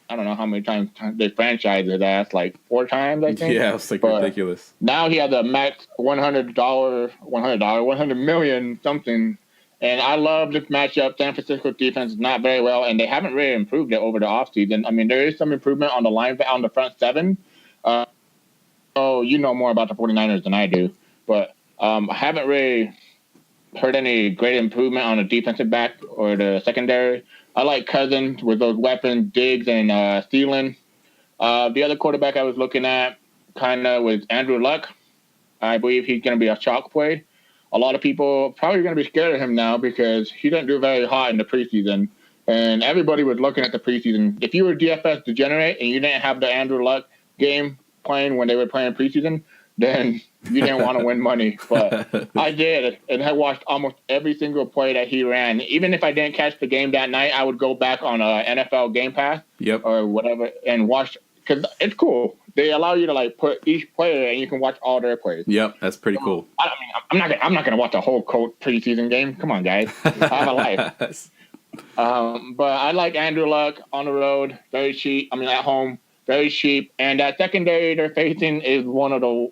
I don't know how many times they franchised his ass, like 4 times, I think. Yeah, it's like ridiculous. Now he has a max $100 million something. And I love this matchup. San Francisco defense is not very well, and they haven't really improved it over the offseason. I mean, there is some improvement on the line, on the front seven. You know more about the 49ers than I do. But I haven't really heard any great improvement on the defensive back or the secondary. I like Cousins with those weapons, Diggs and Thielen. The other quarterback I was looking at kind of was Andrew Luck. I believe he's going to be a chalk play. A lot of people probably going to be scared of him now because he didn't do very hot in the preseason. And everybody was looking at the preseason. If you were DFS degenerate and you didn't have the Andrew Luck game playing when they were playing preseason, then you didn't want to win money. But I did, and I watched almost every single play that he ran. Even if I didn't catch the game that night, I would go back on NFL Game Pass or whatever and watch, because it's cool. They allow you to like put each player and you can watch all their plays. Yep, that's pretty cool. I'm not gonna watch a whole Colts preseason game. Come on, guys, I have a life. But I like Andrew Luck on the road, very cheap. I mean, at home, very cheap. And that secondary they're facing is one of the.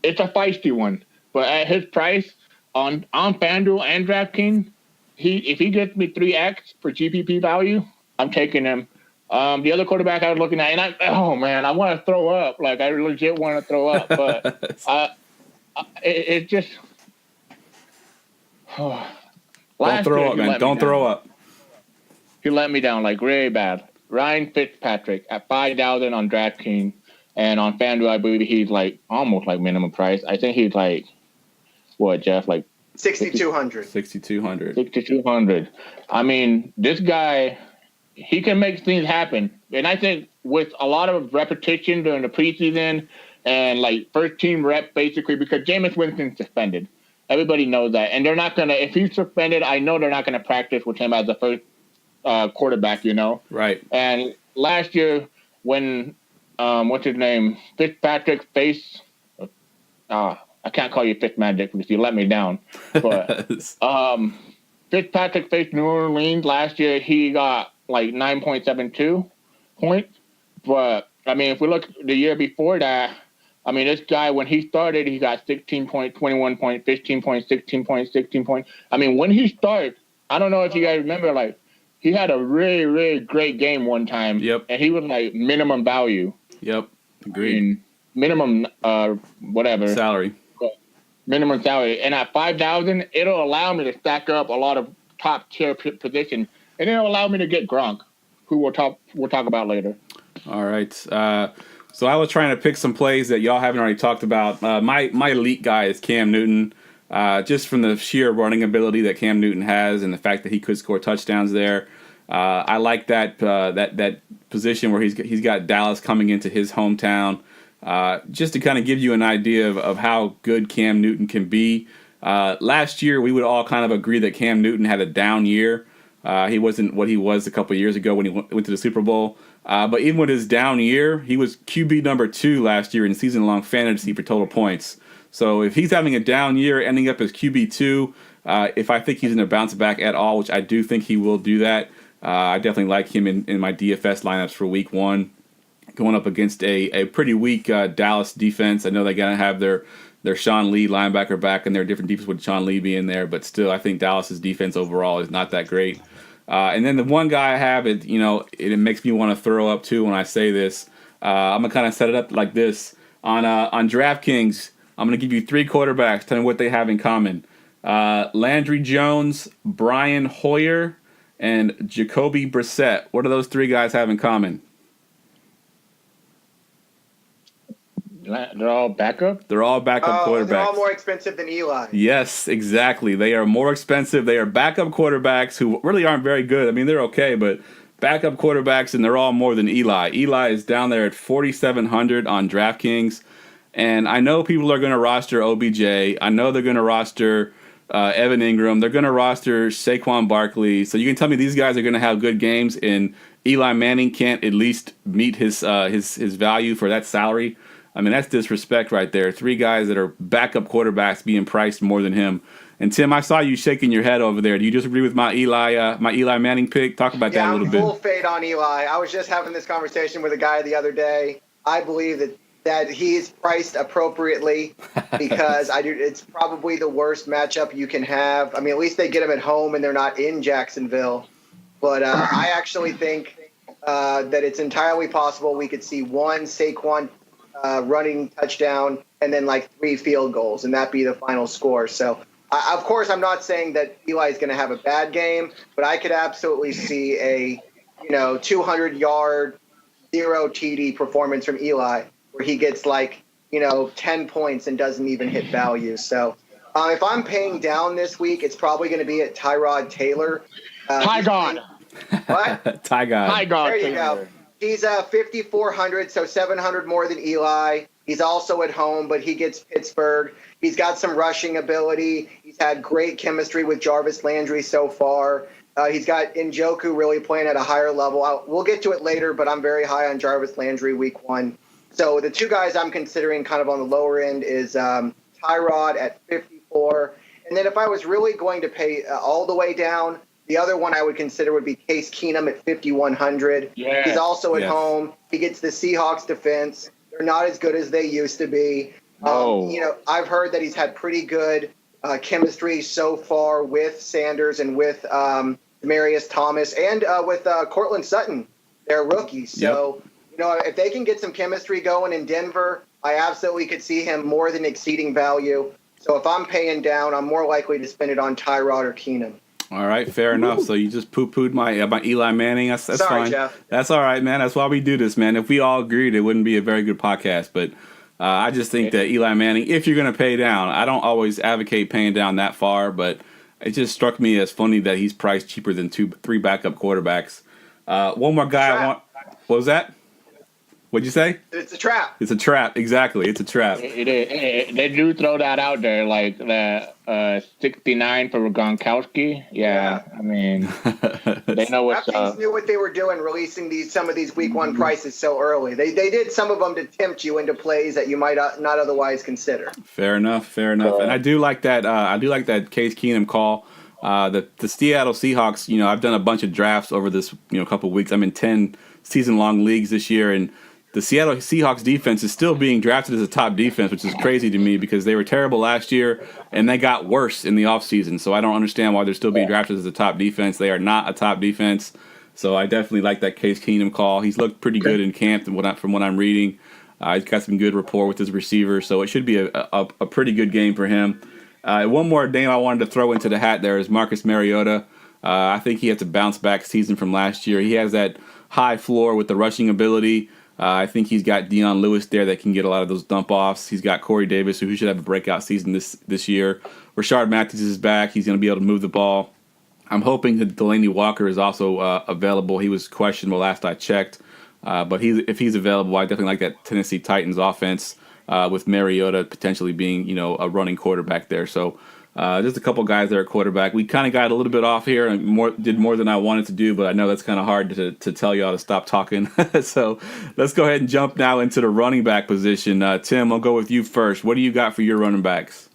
It's a feisty one, but at his price on FanDuel and DraftKings, if he gets me 3x for GPP value, I'm taking him. The other quarterback I was looking at, and I want to throw up. Like, I legit want to throw up, but it just. Don't throw up, man. Don't throw up. He let me down, like, really bad. Ryan Fitzpatrick at $5,000 on DraftKings, and on FanDuel, I believe he's like almost like minimum price. I think he's like, what, Jeff? Like 6,200. 6,200. I mean, this guy, he can make things happen. And I think with a lot of repetition during the preseason and like first team rep, basically, because Jameis Winston's suspended. Everybody knows that. And they're not going to, if he's suspended, I know they're not going to practice with him as the first quarterback, you know? Right. And last year, when, what's his name? Fitzpatrick faced, I can't call you Fitzmagic because you let me down. But Fitzpatrick faced New Orleans last year. He got like 9.72 points. But, I mean, if we look the year before that, I mean, this guy, when he started, he got 16 points, 21 points, 15 points, 16 points, 16 points. I mean, when he started, I don't know if you guys remember, like, he had a really, really great game one time. Yep. And he was like minimum value. Yep. Agreed. I mean, minimum, whatever. Salary. Minimum salary. And at $5,000, it'll allow me to stack up a lot of top tier positions. And it'll allow me to get Gronk, who we'll talk about later. All right. So I was trying to pick some plays that y'all haven't already talked about. My elite guy is Cam Newton, just from the sheer running ability that Cam Newton has and the fact that he could score touchdowns there. I like that position where he's got Dallas coming into his hometown, just to kind of give you an idea of how good Cam Newton can be. Last year, we would all kind of agree that Cam Newton had a down year. He wasn't what he was a couple of years ago when he went to the Super Bowl. But even with his down year, he was QB number 2 last year in season-long fantasy for total points. So if he's having a down year, ending up as QB2, if I think he's going to bounce back at all, which I do think he will do that, I definitely like him in my DFS lineups for Week 1, going up against a pretty weak Dallas defense. I know they got to have their Sean Lee linebacker back and their different defense with Sean Lee being there, but still I think Dallas's defense overall is not that great. And then the one guy I have, it makes me want to throw up too when I say this. I'm gonna kind of set it up like this on DraftKings. I'm gonna give you 3 quarterbacks. Tell me what they have in common: Landry Jones, Brian Hoyer, and Jacoby Brissett. What do those 3 guys have in common? They're all backup? They're all backup quarterbacks. They're all more expensive than Eli. Yes, exactly. They are more expensive. They are backup quarterbacks who really aren't very good. I mean, they're okay, but backup quarterbacks, and they're all more than Eli. Eli is down there at 4,700 on DraftKings. And I know people are going to roster OBJ. I know they're going to roster Evan Ingram. They're going to roster Saquon Barkley. So you can tell me these guys are going to have good games, and Eli Manning can't at least meet his value for that salary. I mean, that's disrespect right there. 3 guys that are backup quarterbacks being priced more than him. And Tim, I saw you shaking your head over there. Do you disagree with my Eli Manning pick? Talk about that a little bit. Yeah, I'm full fade on Eli. I was just having this conversation with a guy the other day. I believe that he's priced appropriately because it's probably the worst matchup you can have. I mean, at least they get him at home and they're not in Jacksonville. But I actually think that it's entirely possible we could see one Saquon running touchdown and then like 3 field goals, and that be the final score. So, of course, I'm not saying that Eli is going to have a bad game, but I could absolutely see a 200-yard, 0 TD performance from Eli where he gets 10 points and doesn't even hit value. So, if I'm paying down this week, it's probably going to be at Tyrod Taylor. Ty God. What? Ty God. Ty God. There you go. He's 5,400, so 700 more than Eli. He's also at home, but he gets Pittsburgh. He's got some rushing ability. He's had great chemistry with Jarvis Landry so far. He's got Njoku really playing at a higher level. We'll get to it later, but I'm very high on Jarvis Landry week 1. So the two guys I'm considering kind of on the lower end is Tyrod at 54. And then if I was really going to pay all the way down, the other one I would consider would be Case Keenum at 5,100. Yeah. He's also at home. He gets the Seahawks defense. They're not as good as they used to be. I've heard that he's had pretty good chemistry so far with Sanders and with Demaryius Thomas and with Cortland Sutton. They're rookies. So, if they can get some chemistry going in Denver, I absolutely could see him more than exceeding value. So if I'm paying down, I'm more likely to spend it on Tyrod or Keenum. All right, fair enough. So you just poo-pooed my Eli Manning. That's Sorry, fine. Jeff. That's all right, man. That's why we do this, man. If we all agreed, it wouldn't be a very good podcast. But I just think that Eli Manning, if you're going to pay down, I don't always advocate paying down that far, but it just struck me as funny that he's priced cheaper than 3 backup quarterbacks. One more guy I want. What was that? What'd you say? It's a trap. It's a trap. Exactly. It's a trap. They do throw that out there, like the 69 for Gronkowski. Yeah. I mean, they know what's up. DraftKings knew what they were doing, releasing some of these week 1 prices so early. They did some of them to tempt you into plays that you might not otherwise consider. Fair enough. And I do like that. Case Keenum call. The Seattle Seahawks. I've done a bunch of drafts over this couple of weeks. I'm in 10 season-long leagues this year, and the Seattle Seahawks defense is still being drafted as a top defense, which is crazy to me because they were terrible last year and they got worse in the offseason. So I don't understand why they're still being drafted as a top defense. They are not a top defense. So I definitely like that Case Keenum call. He's looked pretty good in camp from what I'm reading. He's got some good rapport with his receivers, so it should be a pretty good game for him. One more name I wanted to throw into the hat there is Marcus Mariota. I think he has a bounce-back season from last year. He has that high floor with the rushing ability. I think he's got Deion Lewis there that can get a lot of those dump-offs. He's got Corey Davis, who should have a breakout season this year. Rashard Matthews is back. He's going to be able to move the ball. I'm hoping that Delaney Walker is also available. He was questionable last I checked. But if he's available, I definitely like that Tennessee Titans offense with Mariota potentially being a running quarterback there. So just a couple guys there at quarterback. We kind of got a little bit off here and did more than I wanted to do, but I know that's kind of hard to tell y'all to stop talking. So let's go ahead and jump now into the running back position. Tim, I'll go with you first. What do you got for your running backs?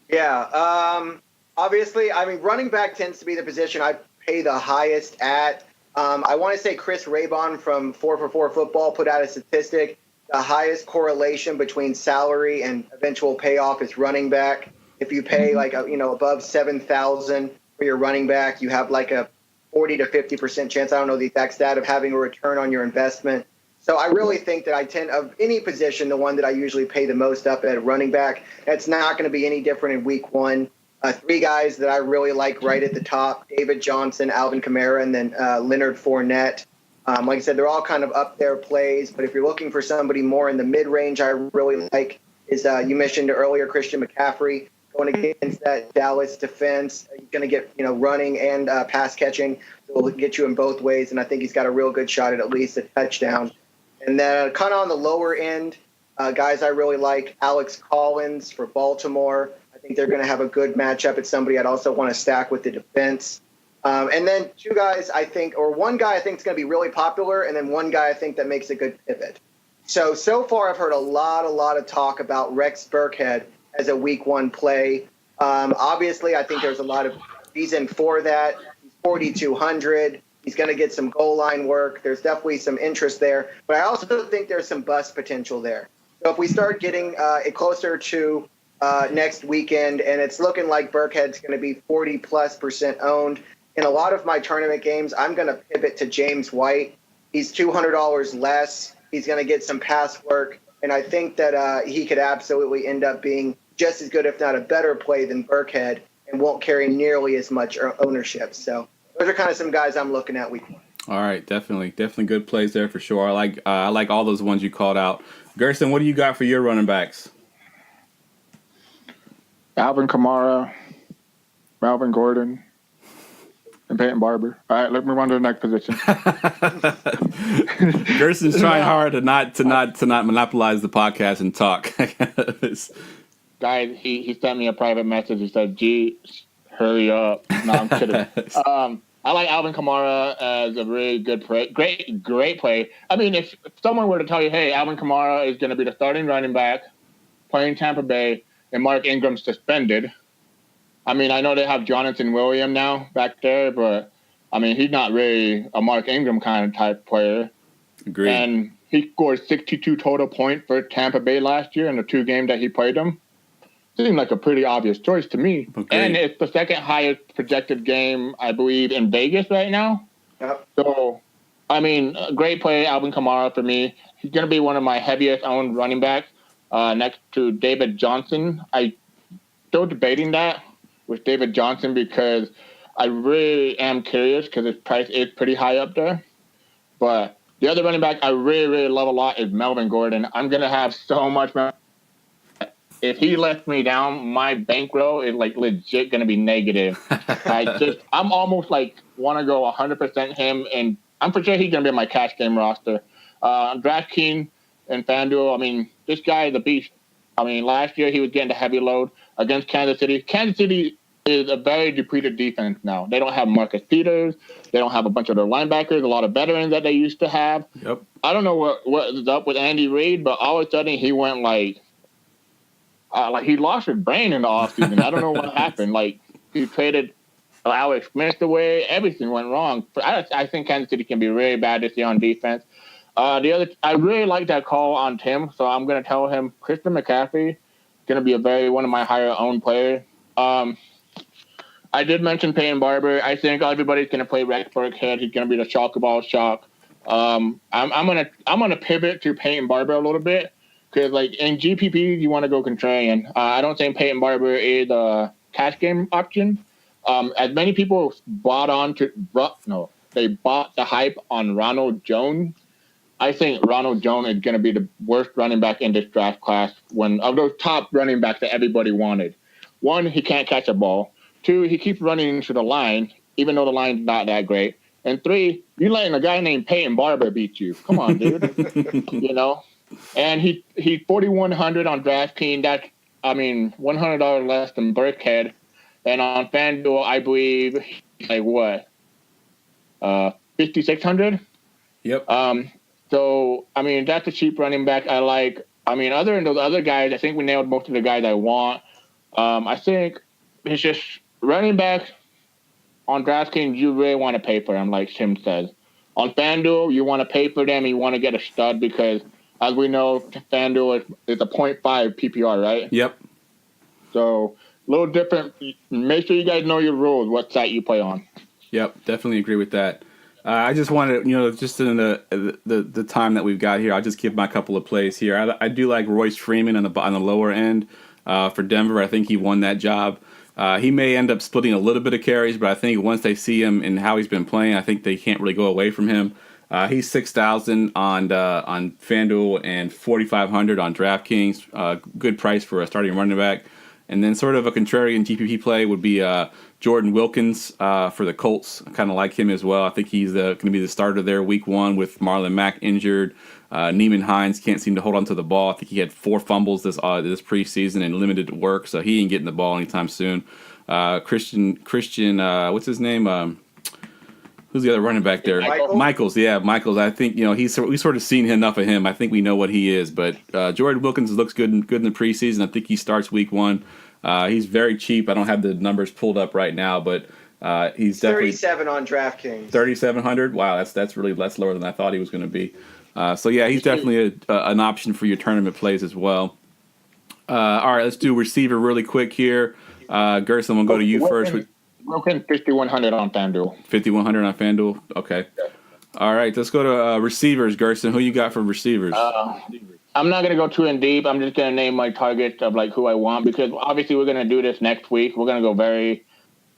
Yeah, obviously, running back tends to be the position I pay the highest at. I want to say Chris Raybon from 4for4 Football put out a statistic. The highest correlation between salary and eventual payoff is running back. If you pay above $7,000 for your running back, you have like a 40 to 50% chance. I don't know the exact stat of having a return on your investment. So I really think that of any position, the one that I usually pay the most up at running back. That's not going to be any different in week 1. 3 guys that I really like right at the top: David Johnson, Alvin Kamara, and then Leonard Fournette. Like I said, they're all kind of up there plays. But if you're looking for somebody more in the mid-range, I really like is you mentioned earlier Christian McCaffrey. Going against that Dallas defense, he's going to get running and pass catching. So it'll get you in both ways, and I think he's got a real good shot at least a touchdown. And then kind of on the lower end, guys I really like, Alex Collins for Baltimore. I think they're going to have a good matchup. It's somebody I'd also want to stack with the defense. And then 2 guys I think, or 1 guy I think is going to be really popular, and then 1 guy I think that makes a good pivot. So far I've heard a lot of talk about Rex Burkhead as a week 1 play. Obviously, I think there's a lot of reason for that. He's 4,200. He's going to get some goal line work. There's definitely some interest there. But I also think there's some bust potential there. So if we start getting it closer to next weekend, and it's looking like Burkhead's going to be 40+% owned, in a lot of my tournament games, I'm going to pivot to James White. He's $200 less. He's going to get some pass work. And I think that he could absolutely end up being just as good, if not a better play than Burkhead, and won't carry nearly as much ownership. So those are kind of some guys I'm looking at week 1. All right, definitely good plays there for sure. I like all those ones you called out. Gerson, what do you got for your running backs? Alvin Kamara, Melvin Gordon. and Peyton Barber. All right, let me run to the next position. Gerson's trying hard to not monopolize the podcast and talk. Guys, he sent me a private message. He said, "G, hurry up." No, I'm kidding. I like Alvin Kamara as a really good play. Great play. I mean, if someone were to tell you, hey, Alvin Kamara is going to be the starting running back playing Tampa Bay and Mark Ingram's suspended. I mean, I know they have Jonathan Williams now back there, but, I mean, he's not really a Mark Ingram kind of type player. Agreed. And he scored 62 total points for Tampa Bay last year in the 2 games that he played them. Seemed like a pretty obvious choice to me. Agreed. And it's the second highest projected game, I believe, in Vegas right now. Yep. So, I mean, a great play, Alvin Kamara for me. He's going to be one of my heaviest owned running backs next to David Johnson. I still debating that with David Johnson because I really am curious because his price is pretty high up there. But the other running back I really, really love a lot is Melvin Gordon. I'm going to have so much. If he lets me down, my bankroll is like legit going to be negative. I'm almost like want to go 100% him, and I'm for sure he's going to be on my cash game roster. DraftKings and FanDuel, I mean, this guy is a beast. I mean, last year he was getting the heavy load against Kansas City. Kansas City is a very depleted defense now. They don't have Marcus Peters. They don't have a bunch of their linebackers, a lot of veterans that they used to have. Yep. I don't know what is up with Andy Reid, but all of a sudden he went like he lost his brain in the offseason. I don't know what happened. Like, he traded Alex Smith away. Everything went wrong. I think Kansas City can be really bad this year on defense. I really like that call on Tim, so I'm going to tell him Christian McCaffrey is going to be one of my higher owned players. I did mention Peyton Barber. I think everybody's going to play Rex Burkhead. He's going to be the shock of all shock. I'm gonna pivot to Peyton Barber a little bit. Because, like, in GPP, you want to go contrarian. I don't think Peyton Barber is a cash game option. As many people bought the hype on Ronald Jones. I think Ronald Jones is going to be the worst running back in this draft class of those top running backs that everybody wanted. 1, he can't catch a ball. 2, he keeps running into the line, even though the line's not that great. And 3, you're letting a guy named Peyton Barber beat you. Come on, dude. You know? And he's 4,100 on DraftKings. That's, I mean, $100 less than Burkhead. And on FanDuel, I believe, like what, 5,600. Yep. So I mean, that's a cheap running back. I like. I mean, other than those other guys, I think we nailed most of the guys I want. I think it's just running back on DraftKings. You really want to pay for them, like Tim says. On FanDuel, you want to pay for them. And you want to get a stud because, as we know, FanDuel is a 0.5 PPR, right? Yep. So a little different. Make sure you guys know your rules, what site you play on. Yep, definitely agree with that. I just wanted, just in the time that we've got here, I'll just give my couple of plays here. I do like Royce Freeman on the lower end for Denver. I think he won that job. He may end up splitting a little bit of carries, but I think once they see him and how he's been playing, I think they can't really go away from him. He's 6,000 on FanDuel and 4,500 on DraftKings. Good price for a starting running back. And then sort of a contrarian GPP play would be Jordan Wilkins for the Colts. I kind of like him as well. I think he's going to be the starter there week 1 with Marlon Mack injured. Neiman Hines can't seem to hold on to the ball. I think he had 4 fumbles this preseason and limited work, so he ain't getting the ball anytime soon. Christian, what's his name? Who's the other running back there? Michaels. Yeah, Michaels. I think we sort of seen enough of him. I think we know what he is. But Jordan Wilkins looks good in the preseason. I think he starts week 1. He's very cheap. I don't have the numbers pulled up right now, but he's definitely 37 on DraftKings. 3,700. Wow, that's really less lower than I thought he was going to be. So yeah, he's definitely an option for your tournament plays as well. All right, let's do receiver really quick here. Gerson, we'll go to you first. Wilkins 5,100 on FanDuel. 5,100 on FanDuel. Okay. All right, let's go to receivers. Gerson, who you got for receivers? I'm not going to go too in deep. I'm just going to name my targets of like who I want because obviously we're going to do this next week. We're going to go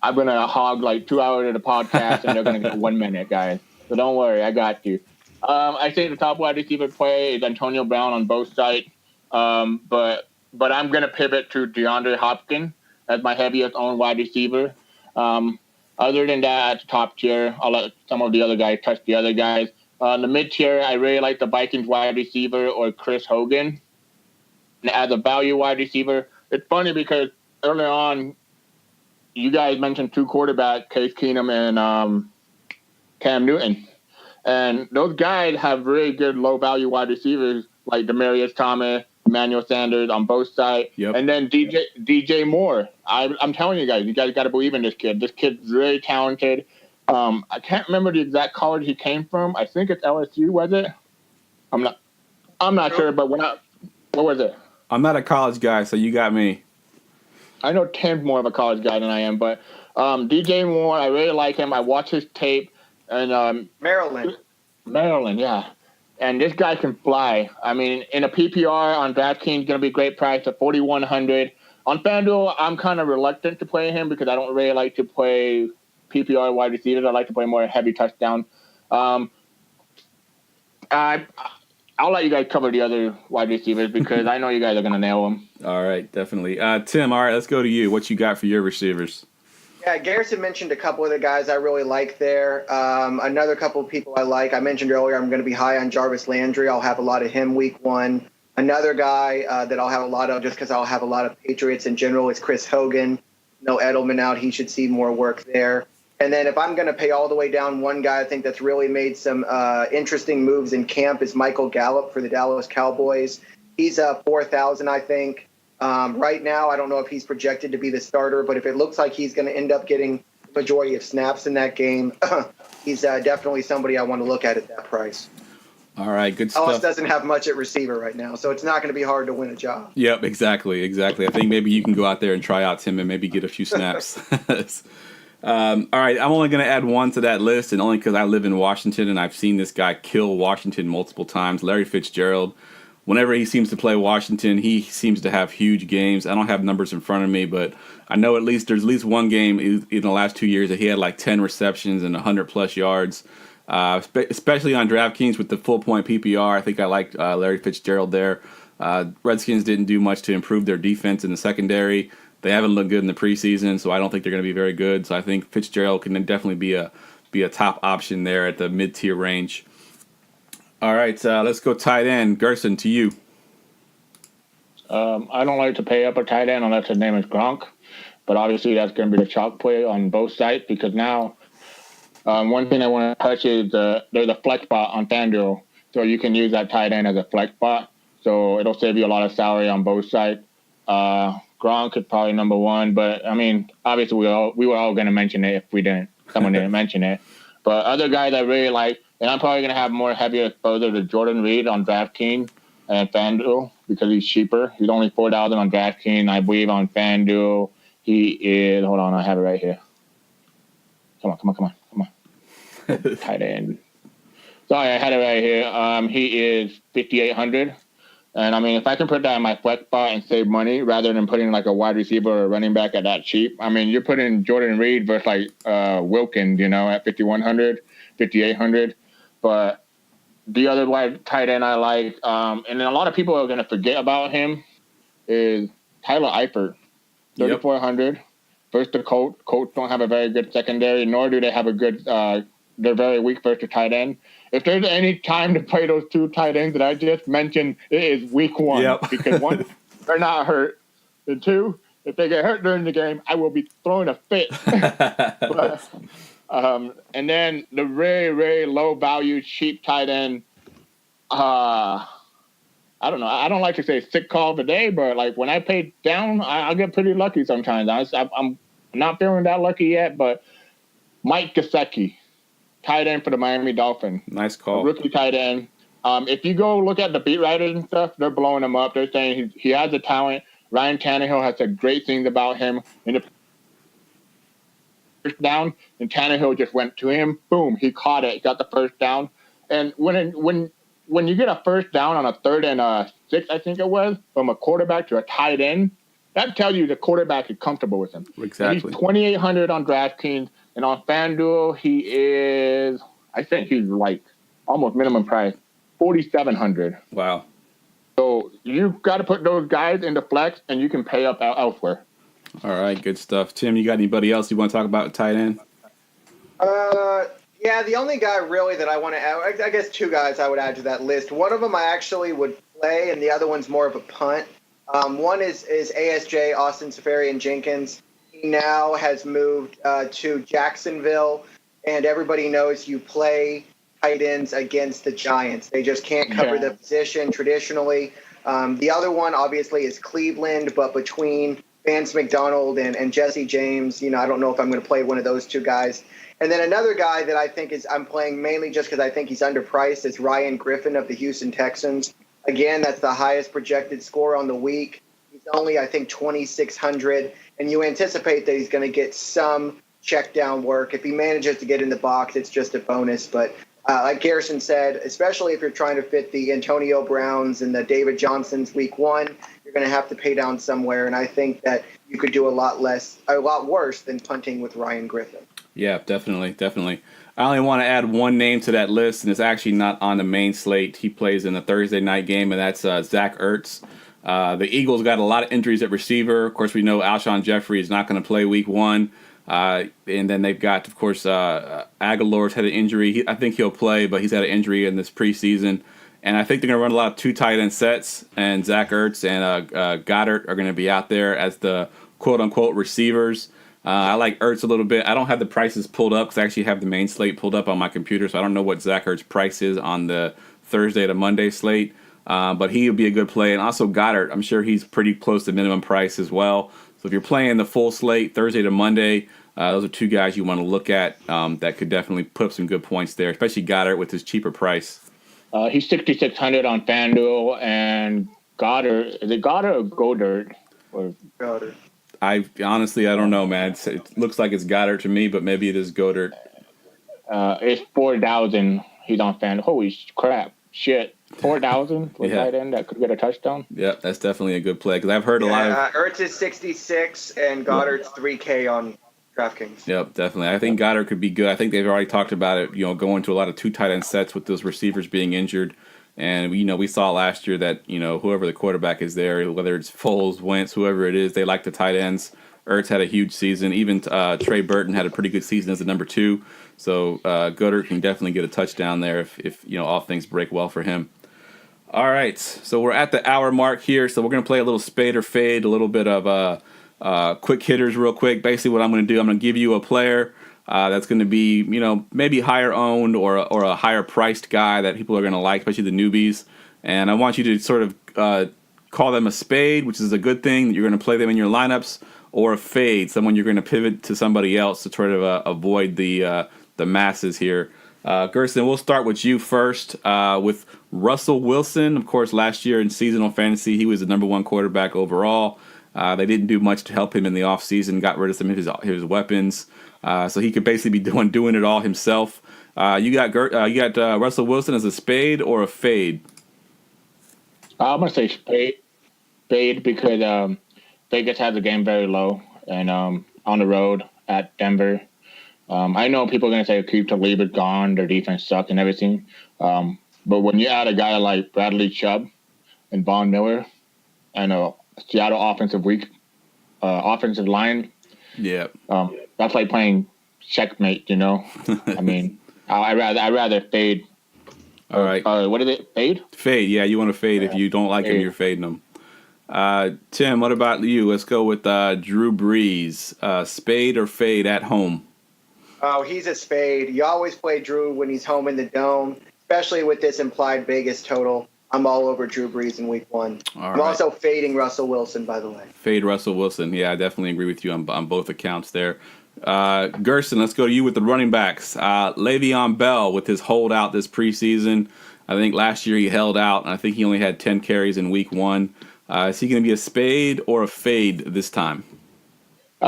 I'm going to hog like 2 hours of the podcast and they're going to get 1 minute, guys. So don't worry, I got you. I think the top wide receiver play is Antonio Brown on both sides. But I'm going to pivot to DeAndre Hopkins as my heaviest owned wide receiver. Other than that, at the top tier, I'll let some of the other guys touch the other guys. The mid tier, I really like the Vikings wide receiver or Chris Hogan. And as a value wide receiver, it's funny because early on, you guys mentioned 2 quarterbacks, Case Keenum and Cam Newton. And those guys have really good low-value wide receivers like Demaryius Thomas, Emmanuel Sanders on both sides. Yep. And then DJ Moore. I'm telling you guys got to believe in this kid. This kid's really talented. I can't remember the exact college he came from. I think it's LSU, was it? I'm not sure, but what was it? I'm not a college guy, so you got me. I know Tim's more of a college guy than I am, but DJ Moore, I really like him. I watch his tape. And Maryland, yeah. And this guy can fly. I mean, in a PPR on DraftKings, going to be a great price at $4,100. On FanDuel, I'm kind of reluctant to play him because I don't really like to play PPR wide receivers. I like to play more heavy touchdown. I'll let you guys cover the other wide receivers because I know you guys are going to nail them. All right, definitely. Tim, all right, let's go to you. What you got for your receivers? Yeah, Gerson mentioned a couple of the guys I really like there. Another couple of people I like. I mentioned earlier I'm going to be high on Jarvis Landry. I'll have a lot of him week 1. Another guy that I'll have a lot of just because I'll have a lot of Patriots in general is Chris Hogan. No Edelman out. He should see more work there. And then if I'm going to pay all the way down, one guy I think that's really made some interesting moves in camp is Michael Gallup for the Dallas Cowboys. He's 4,000, I think. Right now, I don't know if he's projected to be the starter, but if it looks like he's going to end up getting the majority of snaps in that game, he's definitely somebody I want to look at that price. All right, good stuff. Dallas doesn't have much at receiver right now, so it's not going to be hard to win a job. Yep, exactly. I think maybe you can go out there and try out Tim and maybe get a few snaps. All right, I'm only going to add one to that list, and only because I live in Washington and I've seen this guy kill Washington multiple times. Larry Fitzgerald. Whenever he seems to play Washington, he seems to have huge games. I don't have numbers in front of me, but I know there's at least one game in the last 2 years that he had like 10 receptions and 100-plus yards, especially on DraftKings with the full-point PPR. I think I liked Larry Fitzgerald there. Redskins didn't do much to improve their defense in the secondary. They haven't looked good in the preseason, so I don't think they're going to be very good. So I think Fitzgerald can definitely be a top option there at the mid-tier range. All right, let's go tight end. Gerson, to you. I don't like to pay up a tight end unless his name is Gronk, but obviously that's going to be the chalk play on both sides because now one thing I want to touch is there's a flex spot on FanDuel, so you can use that tight end as a flex spot, so it'll save you a lot of salary on both sides. Gronk is probably number 1, but I mean, obviously we were all going to mention it if someone didn't mention it. But other guys I really like, and I'm probably going to have more heavier exposure to Jordan Reed on DraftKings and FanDuel because he's cheaper. He's only 4,000 on DraftKings. I believe on FanDuel he is. Hold on, I have it right here. Come on. Tight end. Sorry, I had it right here. He is 5,800. And, I mean, if I can put that in my flex spot and save money rather than putting, like, a wide receiver or a running back at that cheap, I mean, you're putting Jordan Reed versus, like, Wilkins, at 5,100, 5,800. But the other wide tight end I like, and then a lot of people are going to forget about him, is Tyler Eifert, 3,400. Yep. Versus the Colts. Colts don't have a very good secondary, nor do they have a good they're very weak versus the tight end. If there's any time to play those 2 tight ends that I just mentioned, it is week 1. Yep. Because 1, they're not hurt. And 2, if they get hurt during the game, I will be throwing a fit. But, and then the very, very low value, cheap tight end, I don't know. I don't like to say sick call of the day, but like when I pay down, I get pretty lucky sometimes. I'm not feeling that lucky yet, but Mike Gesicki, tight end for the Miami Dolphins. Nice call. Rookie tight end. If you go look at the beat writers and stuff, they're blowing him up. They're saying he has the talent. Ryan Tannehill has said great things about him. In the first down, and Tannehill just went to him. Boom, he caught it. He got the first down. And when you get a first down on a 3rd and 6, I think it was, from a quarterback to a tight end, that tells you the quarterback is comfortable with him. Exactly. And he's 2,800 on DraftKings. And on FanDuel, he is, I think he's like almost minimum price, 4,700. Wow. So you've got to put those guys into flex, and you can pay up elsewhere. All right, good stuff. Tim, you got anybody else you want to talk about tight end? Yeah, the only guy really that I want to add, I guess two guys I would add to that list. One of them I actually would play, and the other one's more of a punt. One is ASJ, Austin Safarian-Jenkins. He now has moved to Jacksonville, and everybody knows you play tight ends against the Giants. They just can't cover the position traditionally. The other one, obviously, is Cleveland, but between Vance McDonald and Jesse James, I don't know if I'm going to play one of those two guys. And then another guy that I think I'm playing mainly just because I think he's underpriced is Ryan Griffin of the Houston Texans. Again, that's the highest projected score on the week. He's only, I think, 2,600, and you anticipate that he's going to get some check down work. If he manages to get in the box, it's just a bonus. But like Gerson said, especially if you're trying to fit the Antonio Browns and the David Johnsons week one, you're going to have to pay down somewhere. And I think that you could do a lot worse than punting with Ryan Griffin. Yeah, definitely. I only want to add one name to that list, and it's actually not on the main slate. He plays in the Thursday night game, and that's Zach Ertz. The Eagles got a lot of injuries at receiver. Of course, we know Alshon Jeffrey is not going to play week one. And then they've got, of course, Aguilar's had an injury. I think he'll play, but he's had an injury in this preseason. And I think they're going to run a lot of two tight end sets, and Zach Ertz and Goddard are going to be out there as the quote-unquote receivers. I like Ertz a little bit. I don't have the prices pulled up because I actually have the main slate pulled up on my computer, so I don't know what Zach Ertz's price is on the Thursday to Monday slate. But he would be a good play. And also Goddard, I'm sure he's pretty close to minimum price as well. So if you're playing the full slate Thursday to Monday, those are two guys you want to look at that could definitely put up some good points there, especially Goddard with his cheaper price. He's 6,600 on FanDuel, and Goddard, is it Goddard or Goddard? Goddard. I don't know, man. It looks like it's Goddard to me, but maybe it is Goddard. It's 4,000. He's on FanDuel. Holy crap. Shit. 4,000 for tight end that could get a touchdown? Yep, that's definitely a good play because I've heard a lot of... Ertz is 66 and Goddard's 3K on DraftKings. Yep, definitely. I think Goddard could be good. I think they've already talked about it, going to a lot of two tight end sets with those receivers being injured. And, we saw last year that, whoever the quarterback is there, whether it's Foles, Wentz, whoever it is, they like the tight ends. Ertz had a huge season. Even Trey Burton had a pretty good season as the number 2. So Goddard can definitely get a touchdown there if all things break well for him. All right, so we're at the hour mark here. So we're going to play a little spade or fade, a little bit of quick hitters real quick. Basically what I'm going to do, I'm going to give you a player that's going to be, maybe higher owned or a higher priced guy that people are going to like, especially the newbies. And I want you to sort of call them a spade, which is a good thing. You're going to play them in your lineups, or a fade, someone you're going to pivot to somebody else to sort of avoid the masses here. Gerson, we'll start with you first with Russell Wilson. Of course, last year in seasonal fantasy, he was the number 1 quarterback overall. They didn't do much to help him in the offseason, got rid of some of his weapons. So he could basically be doing it all himself. You got Russell Wilson as a spade or a fade? I'm going to say spade because Vegas has the game very low and on the road at Denver. I know people are going to say keep to leave it gone, their defense sucked and everything. But when you add a guy like Bradley Chubb and Von Miller and a Seattle offensive line, that's like playing checkmate, I mean, I'd rather fade. All right. What is it? Fade? Fade, yeah. You want to fade. If you don't like him, you're fading him. Tim, what about you? Let's go with Drew Brees. Spade or fade at home? Oh, he's a spade. You always play Drew when he's home in the Dome, especially with this implied Vegas total. I'm all over Drew Brees in week 1. I'm also fading Russell Wilson, by the way. Fade Russell Wilson. Yeah, I definitely agree with you on both accounts there. Gerson, let's go to you with the running backs. Le'Veon Bell with his holdout this preseason. I think last year he held out, and I think he only had 10 carries in week 1. Is he going to be a spade or a fade this time?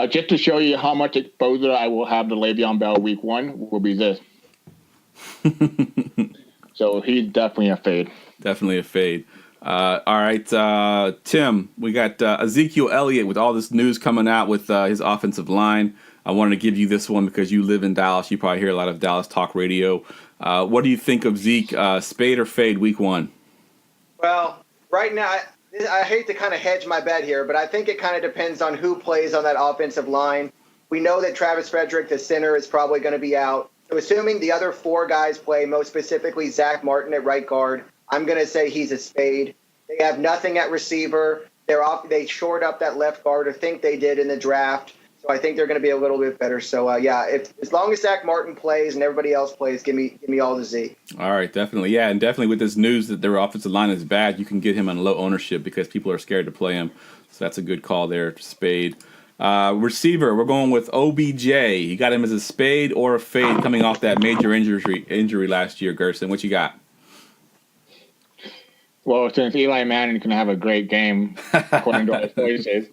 Just to show you how much exposure I will have to Le'Veon Bell week 1 will be this. So he's definitely a fade. Definitely a fade. All right, Tim, we got Ezekiel Elliott with all this news coming out with his offensive line. I wanted to give you this one because you live in Dallas. You probably hear a lot of Dallas talk radio. What do you think of Zeke, spade or fade week 1? Well, right now, I hate to kind of hedge my bet here, but I think it kind of depends on who plays on that offensive line. We know that Travis Frederick, the center, is probably going to be out. So assuming the other 4 guys play, most specifically Zach Martin at right guard, I'm going to say he's a spade. They have nothing at receiver. They shored up that left guard, or think they did in the draft. So I think they're going to be a little bit better. So, as long as Zach Martin plays and everybody else plays, give me all the Z. All right, definitely. Yeah, and definitely with this news that their offensive line is bad, you can get him on low ownership because people are scared to play him. So that's a good call there, spade. Receiver, we're going with OBJ. You got him as a spade or a fade coming off that major injury last year, Gerson. What you got? Well, since Eli Manning can have a great game, according to all his voices.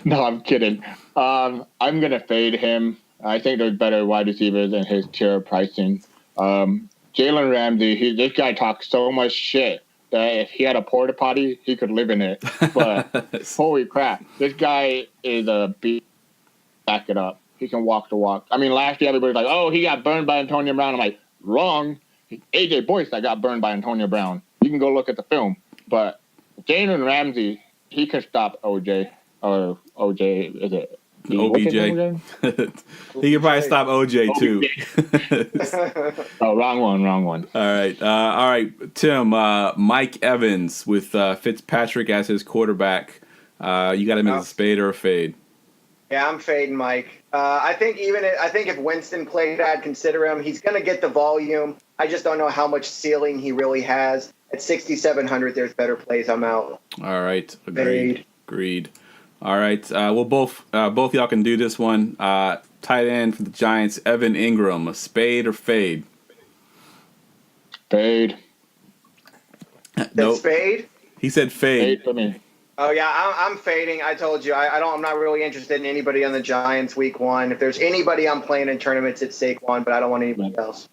No, I'm kidding. I'm going to fade him. I think there's better wide receivers than his tier pricing. Jalen Ramsey, this guy talks so much shit that if he had a porta potty, he could live in it. But holy crap, this guy is a beast. Back it up. He can walk the walk. I mean, last year everybody's like, oh, he got burned by Antonio Brown. I'm like, wrong. AJ Boyce that got burned by Antonio Brown. You can go look at the film. But Jalen Ramsey, he can stop OJ. Or OJ, is it? OBJ. He can probably stop OJ too. Oh, wrong one. All right, Tim. Mike Evans with Fitzpatrick as his quarterback. You got him as a spade or a fade? Yeah, I'm fading Mike. I think if Winston played, I'd consider him. He's going to get the volume. I just don't know how much ceiling he really has. At 6,700, there's better plays. I'm out. All right, agreed. All right, well, both y'all can do this one. Tight end for the Giants, Evan Ingram, a spade or fade? Fade. Nope. Spade? He said fade. Fade for me. Oh yeah, I'm fading. I told you, I'm not really interested in anybody on the Giants week 1. If there's anybody I'm playing in tournaments, it's Saquon, but I don't want anybody else.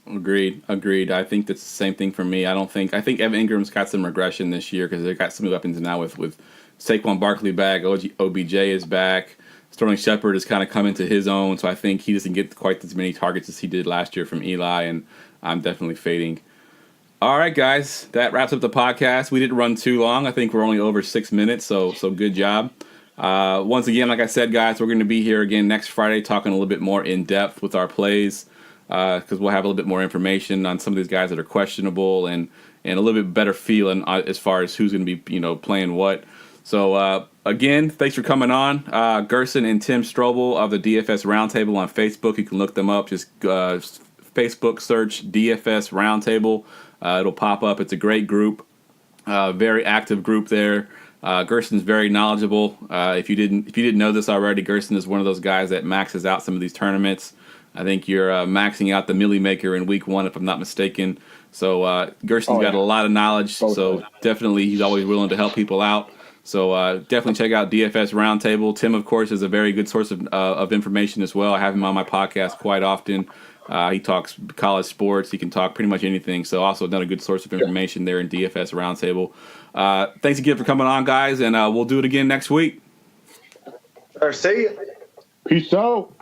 Agreed. I think that's the same thing for me. I think Evan Ingram's got some regression this year because they've got some weapons now with Saquon Barkley back, OBJ is back. Sterling Shepard has kind of come into his own, so I think he doesn't get quite as many targets as he did last year from Eli, and I'm definitely fading. All right, guys, that wraps up the podcast. We didn't run too long. I think we're only over 6 minutes, so good job. Once again, like I said, guys, we're going to be here again next Friday talking a little bit more in depth with our plays because we'll have a little bit more information on some of these guys that are questionable and a little bit better feeling as far as who's going to be playing what. So, again, thanks for coming on. Gerson and Tim Strobel of the DFS Roundtable on Facebook. You can look them up. Just Facebook search DFS Roundtable. It'll pop up. It's a great group, very active group there. Gerson's very knowledgeable. If you didn't know this already, Gerson is one of those guys that maxes out some of these tournaments. I think you're maxing out the Millie Maker in week 1, if I'm not mistaken. So Gerson's got a lot of knowledge. So definitely he's always willing to help people out. So definitely check out DFS Roundtable. Tim, of course, is a very good source of information as well. I have him on my podcast quite often. He talks college sports. He can talk pretty much anything. So also another good source of information there in DFS Roundtable. Thanks again for coming on, guys, and we'll do it again next week. See you. Peace out.